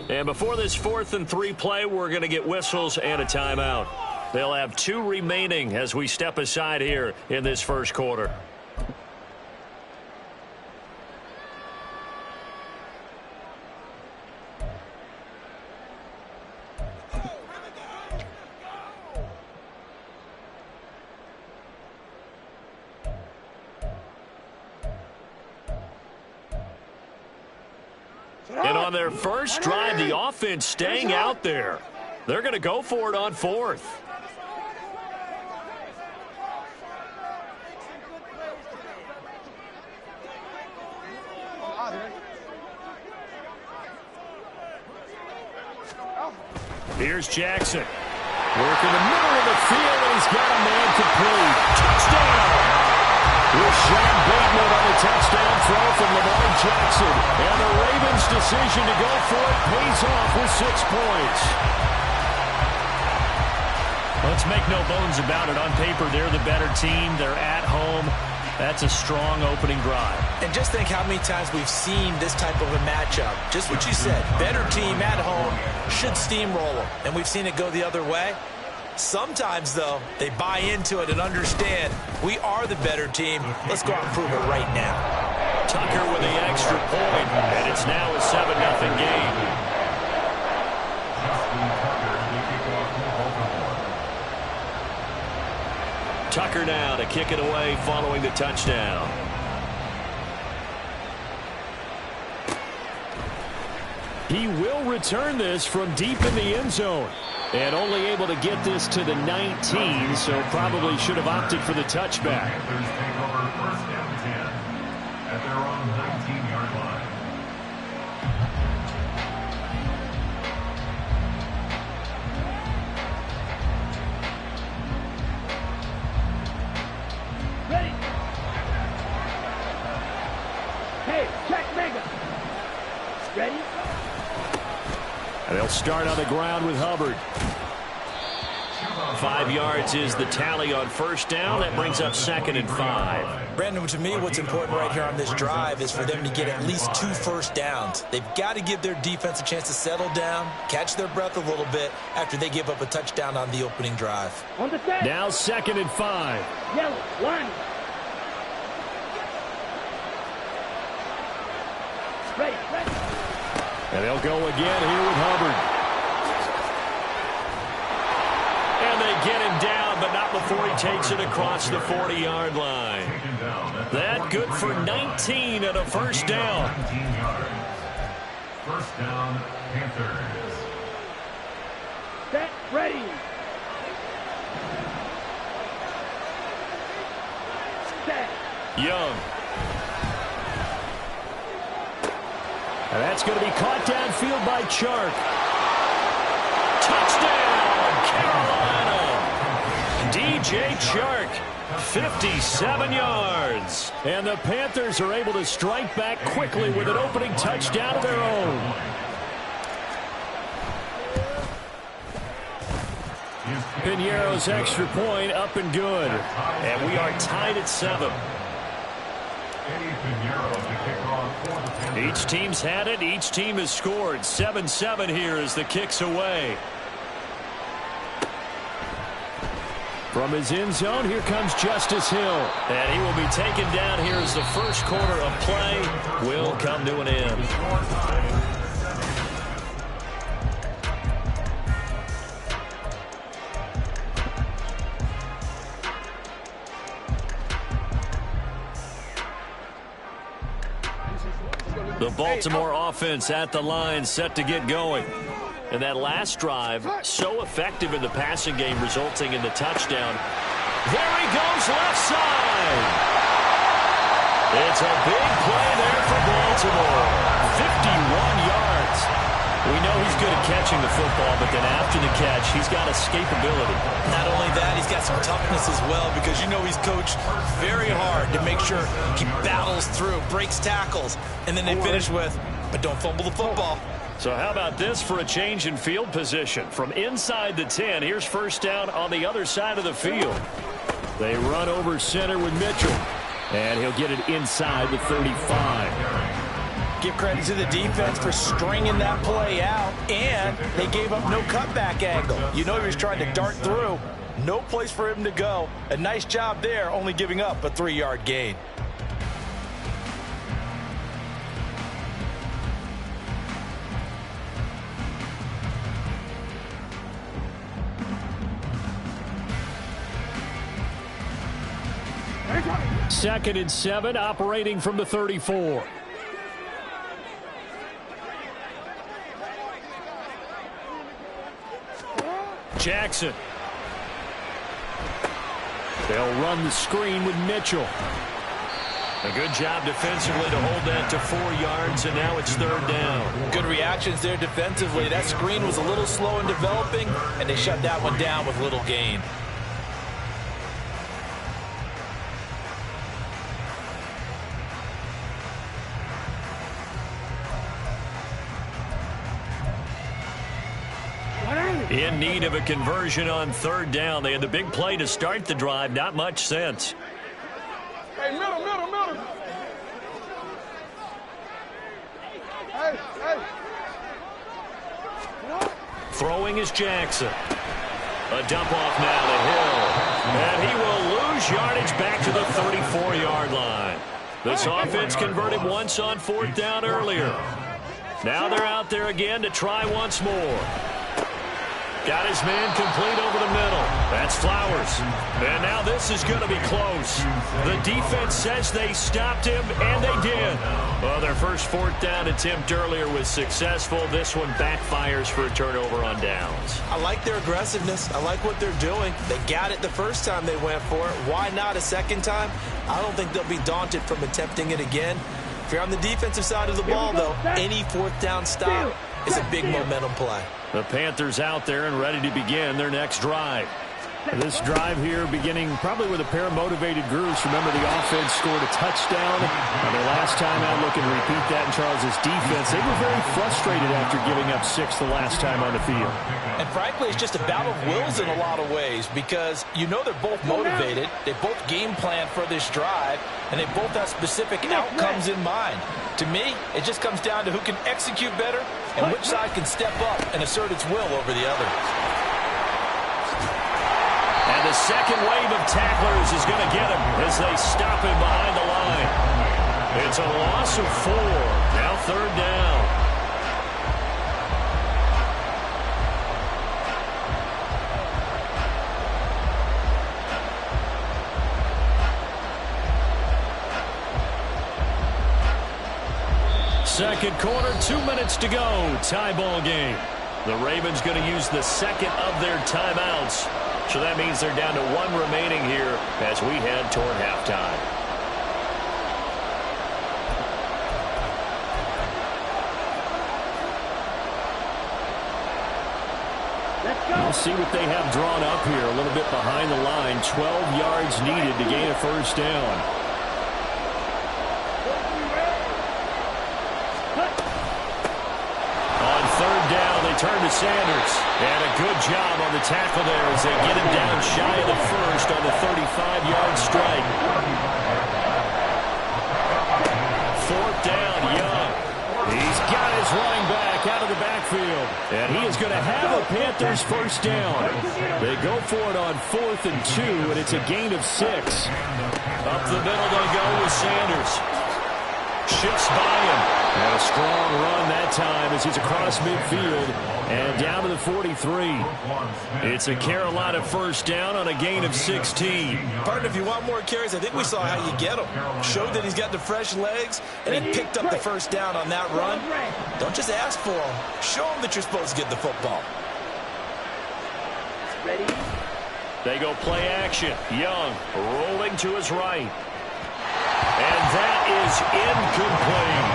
And before this 4th and 3 play, we're going to get whistles and a timeout. They'll have 2 remaining as we step aside here in this first quarter. And on their first drive, the offense staying out there. They're going to go for it on 4th. Here's Jackson. Work in the middle of the field, and he's got a man complete. Touchdown! Rashad Bateman on the touchdown throw from Lamar Jackson. And the Ravens' decision to go for it pays off with 6 points. Let's make no bones about it. On paper, they're the better team. They're at home. That's a strong opening drive. And just think how many times we've seen this type of a matchup. Just what you said, better team at home should steamroll them. And we've seen it go the other way. Sometimes, though, they buy into it and understand we are the better team. Let's go out and prove it right now. Tucker with the extra point, and it's now a 7-0 game. Tucker now to kick it away following the touchdown. He will return this from deep in the end zone. And only able to get this to the 19, so probably should have opted for the touchback. Panthers take over first down 10 at their own 19-yard line. Ready. Hey, check mega. Ready. And they'll start on the ground with Hubbard. 5 yards is the tally on first down. That brings up 2nd and 5. Brandon, to me, what's important right here on this drive is for them to get at least 2 first downs. They've got to give their defense a chance to settle down, catch their breath a little bit after they give up a touchdown on the opening drive. On the set. Now 2nd and 5. Yellow, line. Ready, ready. And they'll go again here with Hubbard. And they get him down, but not before he takes it across the 40-yard line. That good for 19 and a first down. 19 yards. First down, Panthers. Set, ready. Set. Young. And that's going to be caught downfield by Chark. Touchdown, Carolina. DJ Chark, 57 yards. And the Panthers are able to strike back quickly with an opening touchdown of their own. Piñeiro's extra point up and good. And we are tied at 7. Each team's had it. Each team has scored. 7-7 here as the kick's away. From his end zone, here comes Justice Hill. And he will be taken down here as the first quarter of play will come to an end. The Baltimore offense at the line, set to get going. And that last drive, so effective in the passing game, resulting in the touchdown. There he goes, left side. It's a big play there for Baltimore. 51 yards. We know he's good at catching catching the football, but then after the catch, he's got escapability. Not only that, he's got some toughness as well, because you know he's coached very hard to make sure he battles through, breaks tackles, and then they finish with, but don't fumble the football. So how about this for a change in field position? From inside the 10, here's first down on the other side of the field. They run over center with Mitchell, and he'll get it inside the 35. Give credit to the defense for stringing that play out, and they gave up no cutback angle. You know he was trying to dart through. No place for him to go. A nice job there, only giving up a 3-yard gain. Second and 7, operating from the 34. Jackson. They'll run the screen with Mitchell. A good job defensively to hold that to 4 yards, and now it's third down. Good reactions there defensively. That screen was a little slow in developing, and they shut that one down with little gain. In need of a conversion on third down. They had the big play to start the drive. Not much sense. Hey, middle. Hey. Throwing is Jackson. A dump off now to Hill. And he will lose yardage back to the 34-yard line. This offense converted once on fourth down earlier. Now they're out there again to try once more. Got his man complete over the middle. That's Flowers. And now this is going to be close. The defense says they stopped him, and they did. Well, their first fourth down attempt earlier was successful. This one backfires for a turnover on downs. I like their aggressiveness. I like what they're doing. They got it the first time they went for it. Why not a second time? I don't think they'll be daunted from attempting it again. If you're on the defensive side of the ball, though, any fourth down stop is a big momentum play. The Panthers out there and ready to begin their next drive. This drive here beginning probably with a pair of motivated groups. Remember, the offense scored a touchdown. Their last time out, looking to repeat that in Charles' defense. They were very frustrated after giving up 6 the last time on the field. And frankly, it's just a battle of wills in a lot of ways, because you know they're both motivated. They both game plan for this drive, and they both have specific outcomes in mind. To me, it just comes down to who can execute better and which side can step up and assert its will over the other. And the second wave of tacklers is going to get him as they stop him behind the line. It's a loss of 4. Now third down. Second quarter, 2 minutes to go. Tie ball game. The Ravens going to use the second of their timeouts. So that means they're down to 1 remaining here as we head toward halftime. We'll see what they have drawn up here. A little bit behind the line. 12 yards needed to gain a first down. Third down, they turn to Sanders. And a good job on the tackle there as they get him down shy of the first on the 35-yard strike. Fourth down, Young. He's got his running back out of the backfield. And he is going to have a Panthers first down. They go for it on 4th and 2, and it's a gain of 6. Up the middle they go with Sanders. Shifts by him. And a strong run that time as he's across midfield and down to the 43. It's a Carolina first down on a gain of 16. Partner, if you want more carries, I think we saw how you get him. Showed that he's got the fresh legs, and he picked up the first down on that run. Don't just ask for him. Show him that you're supposed to get the football. Ready? They go play action. Young rolling to his right. And that is incomplete.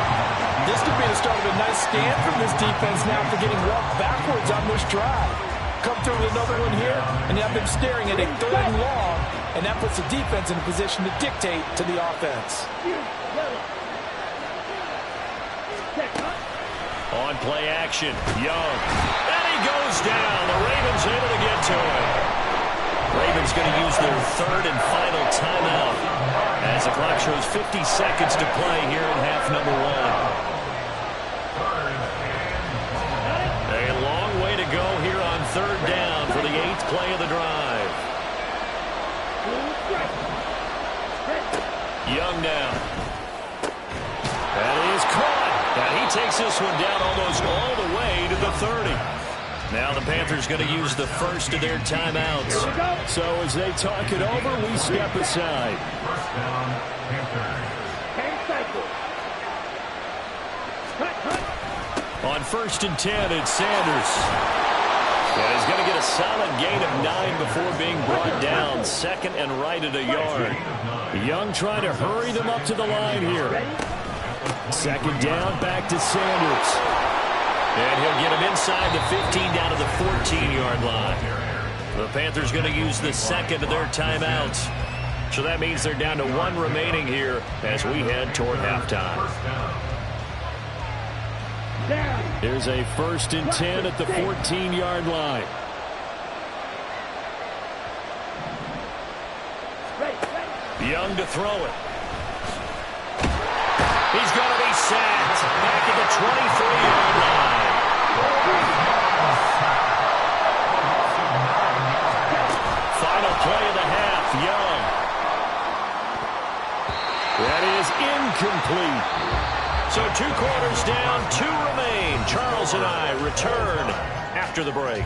This could be the start of a nice stand from this defense now after getting walked backwards on this drive. Come through with another one here, and you have them staring at a 3rd and long, and that puts the defense in a position to dictate to the offense. On play action, Young. And he goes down. The Ravens able to get to him. Ravens going to use their 3rd and final timeout as the clock shows 50 seconds to play here in half number 1. A long way to go here on 3rd down for the 8th play of the drive. Young now. That is caught. And he takes this one down almost all the way to the 30. Now the Panthers going to use the first of their timeouts. So as they talk it over, we step aside. First down, Panthers. On 1st and 10, it's Sanders. And he's going to get a solid gain of 9 before being brought down. 2nd and right at a yard. Young trying to hurry them up to the line here. 2nd down, back to Sanders. And he'll get him inside the 15 down to the 14-yard line. The Panthers going to use the 2nd of their timeouts. So that means they're down to 1 remaining here as we head toward halftime. Here's a 1st and 10 at the 14-yard line. Young to throw it. He's going to be sacked back at the 23-yard line. Final play of the half, Young. That is incomplete. So 2 quarters down, 2 remain. Charles and I return after the break.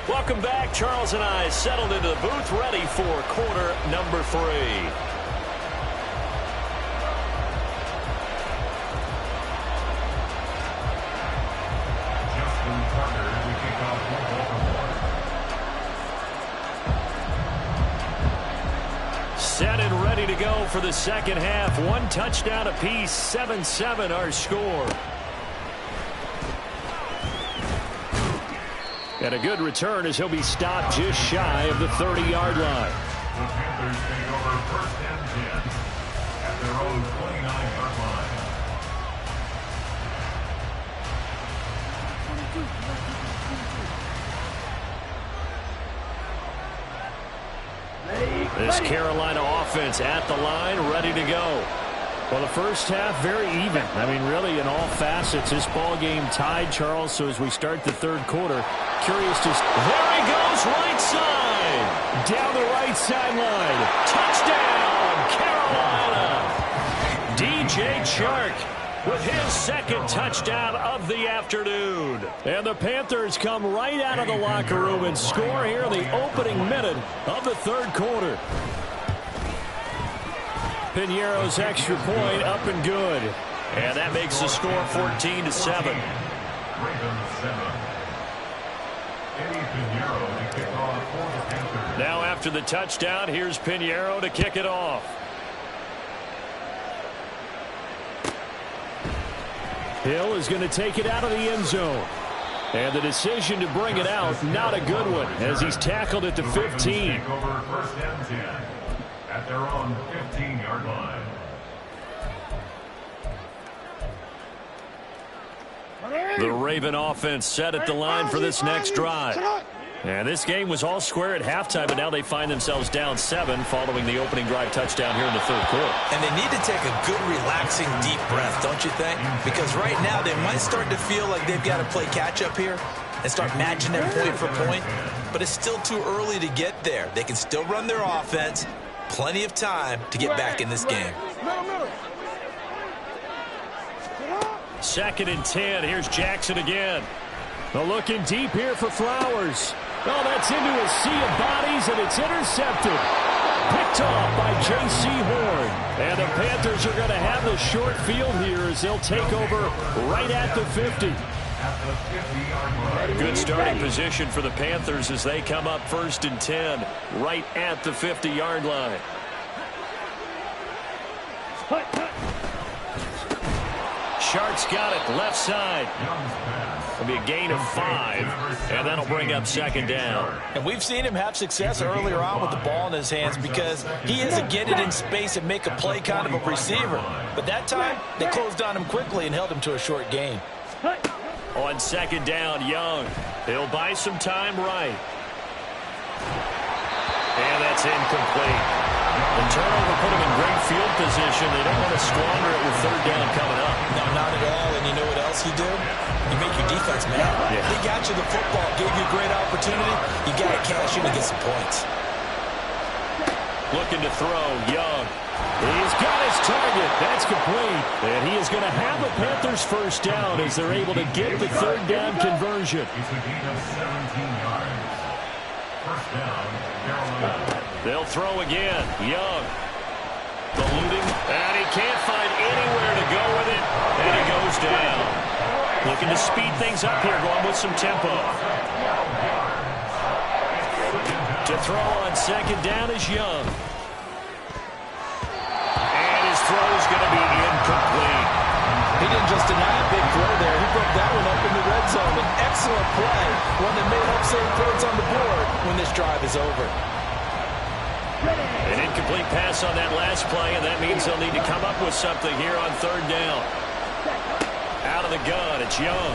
Welcome back. Charles and I settled into the booth, ready for quarter number 3. Justin Tucker to kick off Baltimore. Set and ready to go for the 2nd half. 1 touchdown apiece, 7-7 our score. And a good return as he'll be stopped just shy of the 30-yard line. The Panthers take over 1st and 10 at their own 29-yard line. This Carolina offense at the line, ready to go. Well, the first half, very even. I mean, really, in all facets, this ball game tied, Charles. So as we start the 3rd quarter, curious to... There he goes, right side. Down the right sideline. Touchdown, Carolina. DJ Chark with his 2nd touchdown of the afternoon. And the Panthers come right out of the locker room and score here in the opening minute of the 3rd quarter. Piñeiro's extra point up and good. And that makes the score 14-7. Ravens 7. Eddie Piñeiro to kick off for the Panthers. Now after the touchdown, here's Piñeiro to kick it off. Hill is going to take it out of the end zone. And the decision to bring it out, not a good one, as he's tackled at the 15. Take over 1st and 10 at their own 15-yard line. The Raven offense set at the line for this next drive. And this game was all square at halftime, but now they find themselves down 7 following the opening drive touchdown here in the 3rd quarter. And they need to take a good, relaxing, deep breath, don't you think? Because right now they might start to feel like they've got to play catch-up here and start matching them point for point. But it's still too early to get there. They can still run their offense. Plenty of time to get back in this game. 2nd and 10. Here's Jackson again. They're looking deep here for Flowers. Oh, that's into a sea of bodies, and it's intercepted. Picked off by J.C. Horn. And the Panthers are going to have the short field here as they'll take over right at the 50. Good starting position for the Panthers as they come up 1st and 10 right at the 50-yard line. Sharp's got it left side. It'll be a gain of 5, and that'll bring up 2nd down. And we've seen him have success earlier on with the ball in his hands because he is a get it in space and make a play kind of a receiver. But that time, they closed on him quickly and held him to a short gain. On 2nd down, Young. He'll buy some time right. And that's incomplete. The turnover put him in great field position. They don't want to squander it with 3rd down coming up. No, not at all. And you know what else you do? You make your defense mad. Yeah. They got you the football, gave you a great opportunity. You got to cash in and get some points. Looking to throw, Young. He's got his target. That's complete. And he is going to have a Panthers 1st down as they're able to get the 3rd down conversion. It's a gain of 17 yards. 1st down, Carolina. They'll throw again. Young. Ballooning. And he can't find anywhere to go with it. And he goes down. Looking to speed things up here, going with some tempo. To throw on 2nd down is Young. And his throw is going to be incomplete. He didn't just deny a big throw there. He broke that one up in the red zone. An excellent play. One that may help save points on the board when this drive is over. An incomplete pass on that last play, and that means they'll need to come up with something here on 3rd down. Out of the gun, it's Young.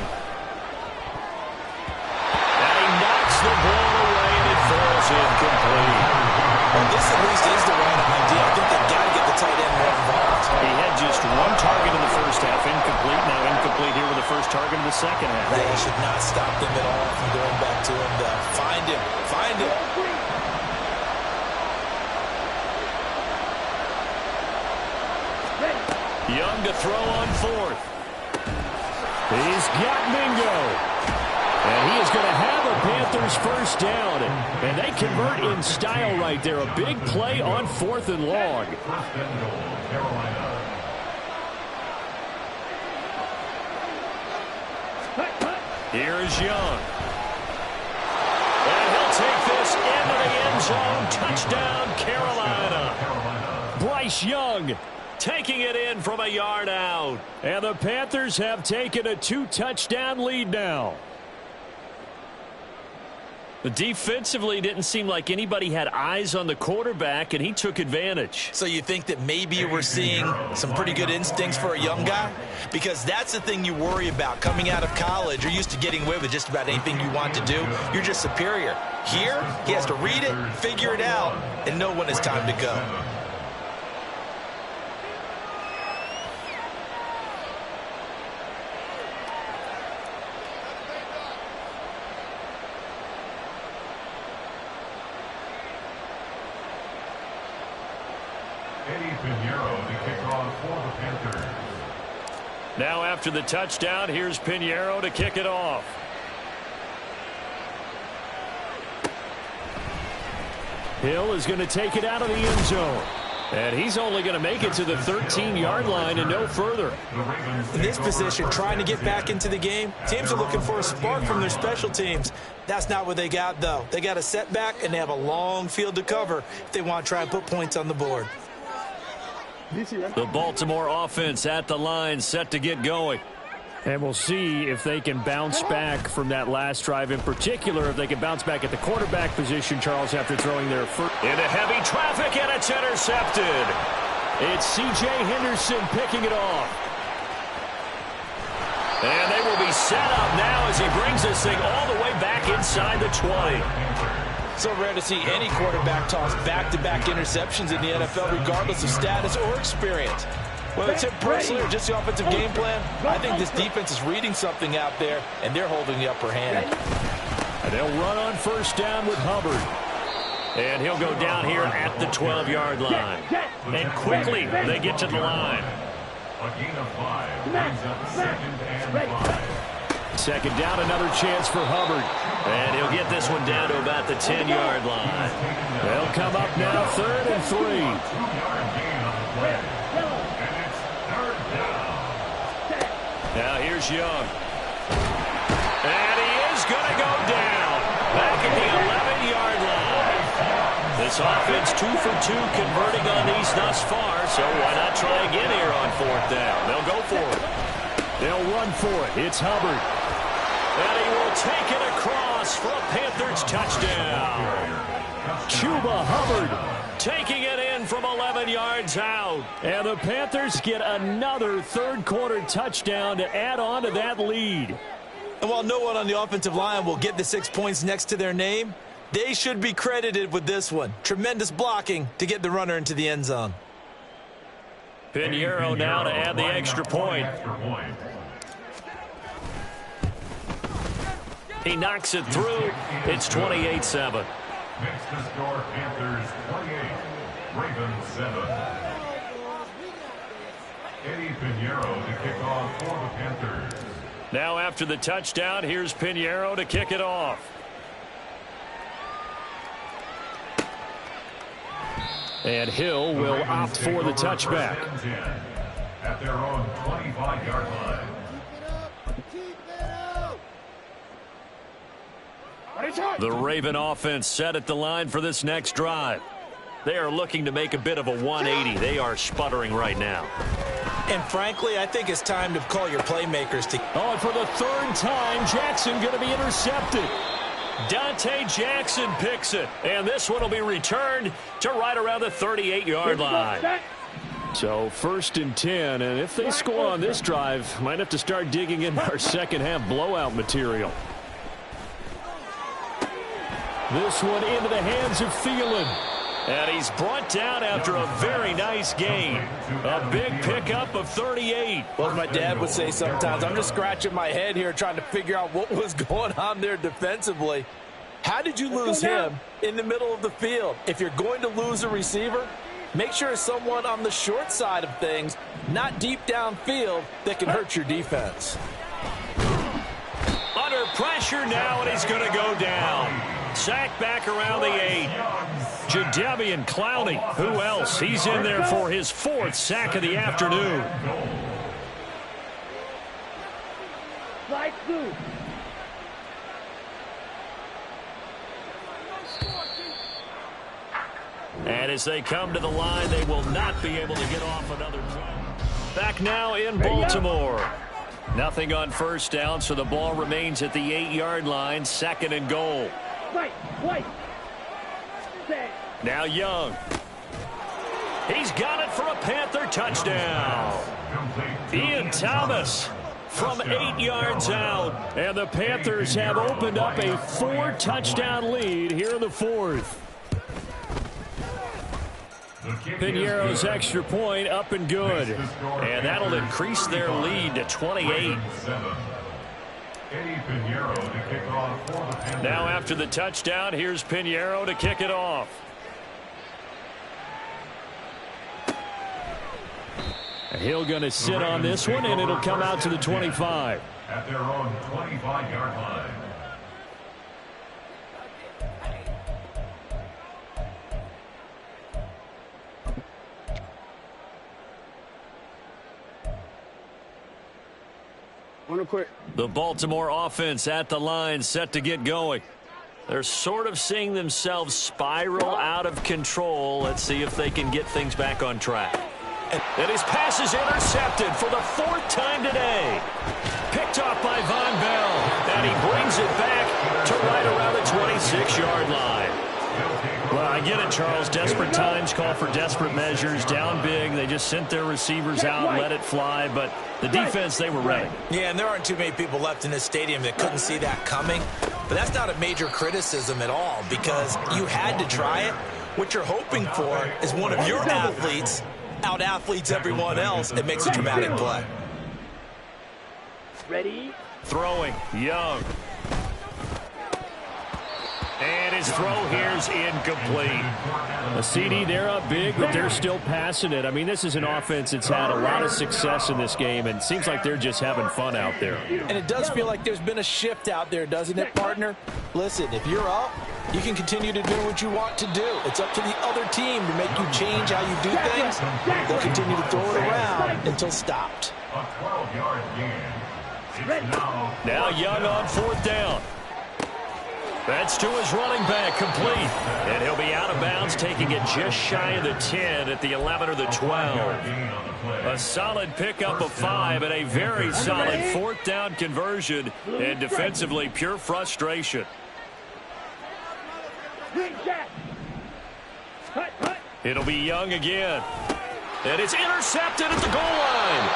And he knocks the ball away, and it falls incomplete. Well, this at least is the right idea. I think they've got to get the tight end more involved. He had just 1 target in the 1st half, incomplete. Now incomplete here with the 1st target in the 2nd half. They should not stop them at all from going back to him, though. Find him. Find him. Young to throw on 4th. He's got Mingo. And he is going to have a Panthers 1st down. And they convert in style right there. A big play on 4th and long. 1st and goal, Carolina. Here's Young. And he'll take this into the end zone. Touchdown, Carolina. Bryce Young taking it in from a yard out. And the Panthers have taken a 2-touchdown lead now. Defensively, didn't seem like anybody had eyes on the quarterback, and he took advantage. So you think that maybe we're seeing some pretty good instincts for a young guy? Because that's the thing you worry about. Coming out of college, you're used to getting away with just about anything you want to do. You're just superior. Here, he has to read it, figure it out, and know when it's time to go. Now after the touchdown, here's Pinheiro to kick it off. Hill is going to take it out of the end zone. And he's only going to make it to the 13-yard line and no further. In this position, trying to get back into the game, teams are looking for a spark from their special teams. That's not what they got, though. They got a setback, and they have a long field to cover if they want to try and put points on the board. The Baltimore offense at the line, set to get going. And we'll see if they can bounce back from that last drive, in particular, if they can bounce back at the quarterback position, Charles, after throwing their first. Into heavy traffic, and it's intercepted. It's C.J. Henderson picking it off. And they will be set up now as he brings this thing all the way back inside the 20. So rare to see any quarterback toss back-to-back interceptions in the NFL, regardless of status or experience. Whether it's him personally or just the offensive game plan, I think this defense is reading something out there, and they're holding the upper hand. And they'll run on first down with Hubbard. And he'll go down here at the 12-yard line. And quickly, they get to the line. A gain of 5. Second down, another chance for Hubbard. And he'll get this one down to about the 10-yard line. They'll come up now, 3rd and 3. Now here's Young. And he is going to go down. Back at the 11-yard line. This offense 2 for 2 converting on these thus far, so why not try again here on 4th down? They'll go for it. They'll run for it. It's Hubbard. And he will take it across for a Panthers touchdown. Chuba Hubbard taking it in from 11 yards out. And the Panthers get another third-quarter touchdown to add on to that lead. And while no one on the offensive line will get the 6 points next to their name, they should be credited with this one. Tremendous blocking to get the runner into the end zone. Pinheiro now to add the extra point. He knocks it through. It's 28-7. Next to score, Panthers 28, Ravens 7. Eddie Pinheiro to kick off for the Panthers. Now after the touchdown, here's Pinheiro to kick it off. And Hill will opt for the touchback. At their own 25-yard line. The Raven offense set at the line for this next drive. They are looking to make a bit of a 180. They are sputtering right now. And frankly, I think it's time to call your playmakers to... Oh, and for the 3rd time, Jackson going to be intercepted. Dante Jackson picks it. And this one will be returned to right around the 38-yard line. So 1st and 10, and if they score on this drive, might have to start digging into our second-half blowout material. This one into the hands of Thielen. And he's brought down after a very nice gain. A big pickup of 38. Well, as my dad would say sometimes, I'm just scratching my head here trying to figure out what was going on there defensively. How did you lose him in the middle of the field? If you're going to lose a receiver, make sure it's someone on the short side of things, not deep downfield, that can hurt your defense. Under pressure now, and he's going to go down. Sack back around the 8. Jadeveon Clowney. Who else? He's in there for his 4th sack of the afternoon. Slide through. And as they come to the line, they will not be able to get off another drive. Back now in Baltimore. Nothing on 1st down, so the ball remains at the 8-yard line. 2nd and goal. Now Young. He's got it for a Panther touchdown. Ian Thomas from 8 yards out. And the Panthers have opened up a 4-touchdown lead here in the 4th. Pinheiro's extra point up and good. And that'll increase their lead to 28. Now after the touchdown, here's Pinheiro to kick it off. Hill going to sit on this one, and it'll come out to the 25. At their own 25-yard line. The Baltimore offense at the line, set to get going. They're sort of seeing themselves spiral out of control. Let's see if they can get things back on track. And his pass is intercepted for the 4th time today. Picked off by Von Bell. And he brings it back to right around the 26-yard line. Well, I get it, Charles. Desperate times call for desperate measures. Down big. They just sent their receivers out, let it fly. But the defense, they were ready. Yeah, and there aren't too many people left in this stadium that couldn't see that coming. But that's not a major criticism at all because you had to try it. What you're hoping for is one of your athletes out-athletes everyone else and makes a dramatic play. Ready? Throwing, Young. And his throw here's incomplete. A CD, they're up big, but they're still passing it. I mean, this is an offense that's had a lot of success in this game, and it seems like they're just having fun out there. And it does feel like there's been a shift out there, doesn't it, partner? Listen, if you're up, you can continue to do what you want to do. It's up to the other team to make you change how you do things. They'll continue to throw it around until stopped. A 12-yard gain. Now Young on fourth down. That's to his running back, complete. And he'll be out of bounds, taking it just shy of the 10 at the 11 or the 12. A solid pickup of 5 and a very solid fourth down conversion. And defensively, pure frustration. It'll be Young again. And it's intercepted at the goal line.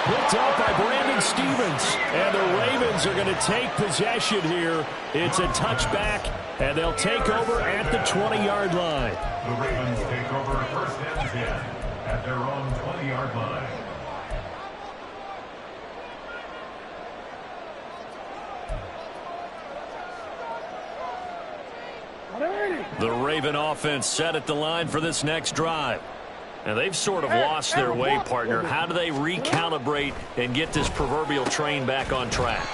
Picked up by Brandon Stevens. And the Ravens are going to take possession here. It's a touchback, and they'll take over at the 20-yard line. The Ravens take over first and 10 at their own 20-yard line. The Raven offense set at the line for this next drive. And they've sort of lost their way, partner. How do they recalibrate and get this proverbial train back on track?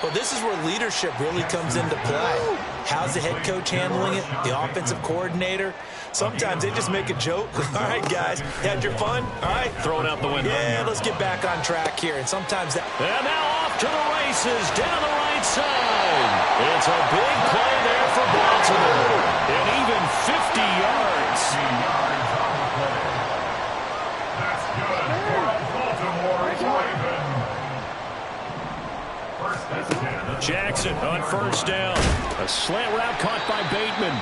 Well, this is where leadership really comes into play. How's the head coach handling it? The offensive coordinator? Sometimes they just make a joke. All right, guys, had your fun? All right. Throw it out the window. Yeah, let's get back on track here. And sometimes that... And now off to the races, down the right side. It's a big play there for Baltimore. And even 50 yards. That's good for a Baltimore Raven. First and 10. Jackson on first down. A slant route caught by Bateman.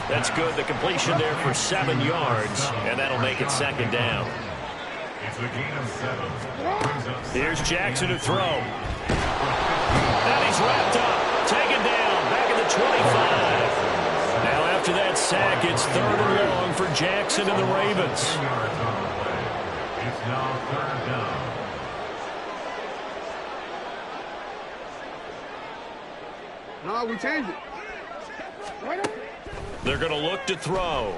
That's good. The completion there for 7 yards, and that'll make it second down. It's a gain of 7. Here's Jackson to throw. And he's wrapped up. Taken down. Back at the 25. Now after that sack, it's 3rd and long for Jackson and the Ravens. It's now 3rd down. No, we changed it. They're going to look to throw.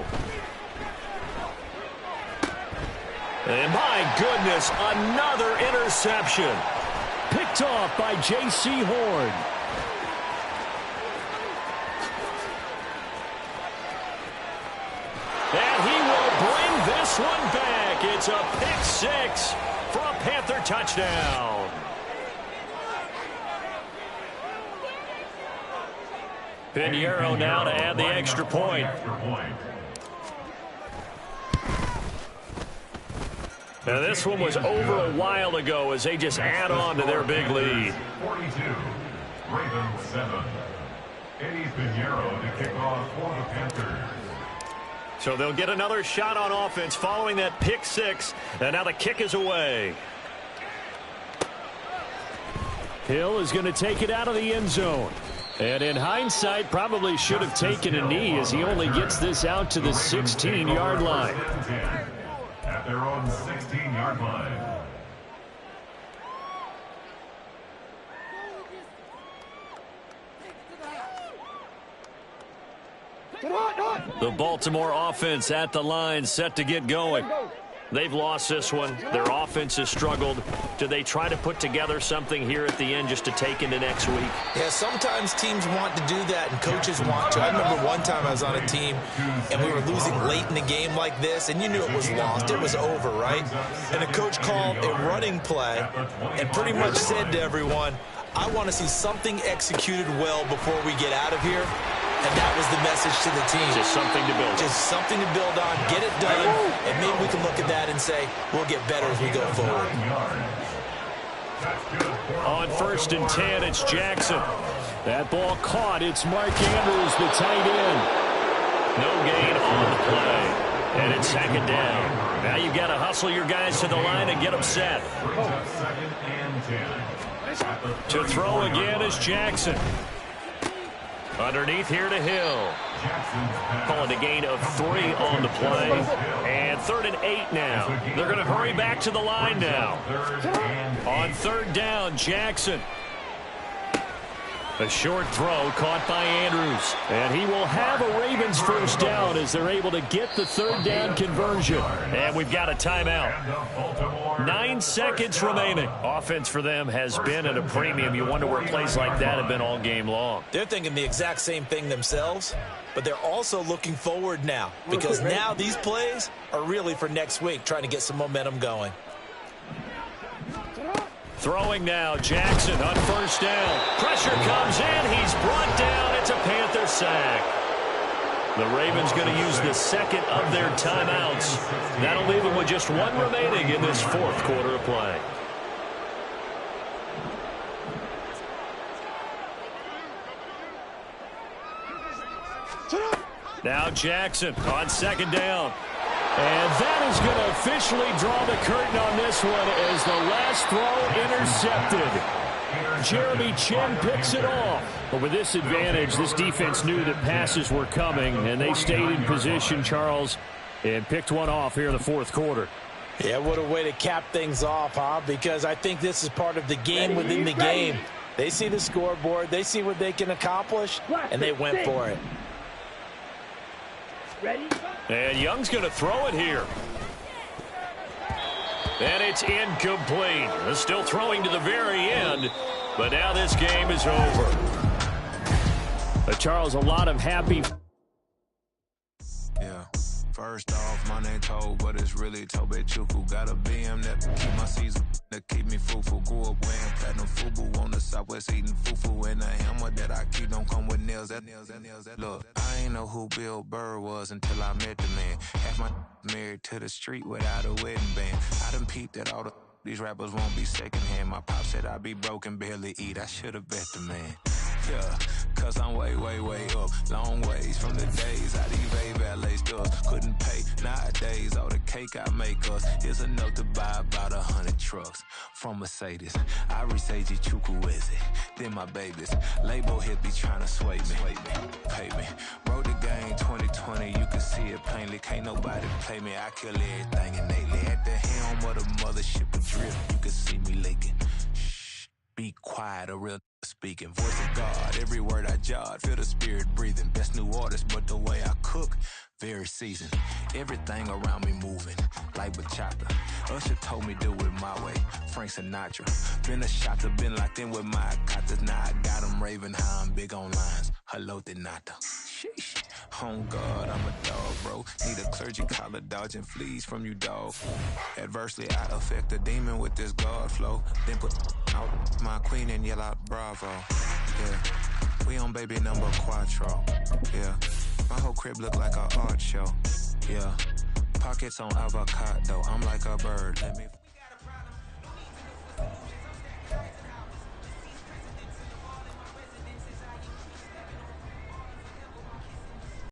And my goodness, another interception. Picked off by J.C. Horn. And he will bring this one back. It's a pick 6 for a Panther touchdown. Pinheiro now to add the extra point. Now this one was over a while ago as they just add on to their big lead. 42, Ravens 7. Eddie Pinheiro to kick off for the Panthers. So they'll get another shot on offense following that pick 6, and now the kick is away. Hill is going to take it out of the end zone. And in hindsight, probably should have taken a knee as he only gets this out to the 16-yard line. At their own 16-yard line. The Baltimore offense at the line, set to get going. They've lost this one. Their offense has struggled. Do they try to put together something here at the end just to take into next week? Yeah, sometimes teams want to do that and coaches want to. I remember one time I was on a team and we were losing late in the game like this, and you knew it was lost. It was over, right? And the coach called a running play and pretty much said to everyone, I want to see something executed well before we get out of here. And that was the message to the team. Just something to build on. Just something to build on, get it done, and maybe we can look at that and say, we'll get better as we go forward. On 1st and 10, it's Jackson. That ball caught. It's Mark Andrews, the tight end. No gain on the play. And it's 2nd down. Now you've got to hustle your guys to the line and get them set. To throw again is Jackson. Underneath here to Hill. Calling a gain of 3 on the play. And 3rd and 8 now. They're going to hurry back to the line now. On 3rd down, Jackson. A short throw caught by Andrews. And he will have a Ravens first down as they're able to get the third down conversion. And we've got a timeout. 9 seconds remaining. Offense for them has been at a premium. You wonder where plays like that have been all game long. They're thinking the exact same thing themselves, but they're also looking forward now because now these plays are really for next week, trying to get some momentum going. Throwing now, Jackson on first down. Pressure comes in. He's brought down. It's a Panther sack. The Ravens going to use the second of their timeouts. That'll leave them with just one remaining in this fourth quarter of play. Now Jackson on second down. And that is going to officially draw the curtain on this one as the last throw intercepted. Jeremy Chin picks it off. But with this advantage, this defense knew that passes were coming, and they stayed in position, Charles, and picked one off here in the fourth quarter. Yeah, what a way to cap things off, huh? Because I think this is part of the game within the game. They see the scoreboard, they see what they can accomplish, and they went for it. Ready? And Young's going to throw it here. And it's incomplete. They're still throwing to the very end, but now this game is over. Charles, a lot of happy. Yeah. First off, my name Toad, but it's really Tobe Chuku. Got a BM that keep my season, that keep me fufu. Grew up wearing platinum fubu on the southwest eating fufu. And the hammer that I keep don't come with nails. Look, I ain't know who Bill Burr was until I met the man. Half my married to the street without a wedding band. I done peeped at all these rappers won't be secondhand. My pop said I'd be broken, barely eat. I should've bet the man. Yeah, cause I'm way, way, way up. Long ways from the days I these valet stores couldn't pay. Nowadays, all the cake I make us is enough to buy about 100 trucks from Mercedes. I resage Chukwueze, then my babies. Label hit be trying to sway me, pay me. Wrote the game 2020, you can see it plainly. Can't nobody play me, I kill everything innately. At the helm of the mothership of drift, you can see me leaking. Shh, be quiet, a real speaking. Voice of God, every word I jot, feel the spirit breathing. Best new artist, but the way I cook, very seasoned. Everything around me moving, like bachata. Usher told me do it my way, Frank Sinatra. Been a shotter, been locked in with my katas. Now I got them raving how I'm big on lines. Hello, Denata. Sheesh. Home God, I'm a dog, bro. Need a clergy collar, dodging fleas from you, dog. Adversely, I affect a demon with this God flow. Then put out my queen and yell out bravo. Yeah, we on baby number quattro. Yeah, my whole crib look like an art show. Yeah, pockets on avocado. I'm like a bird. Let me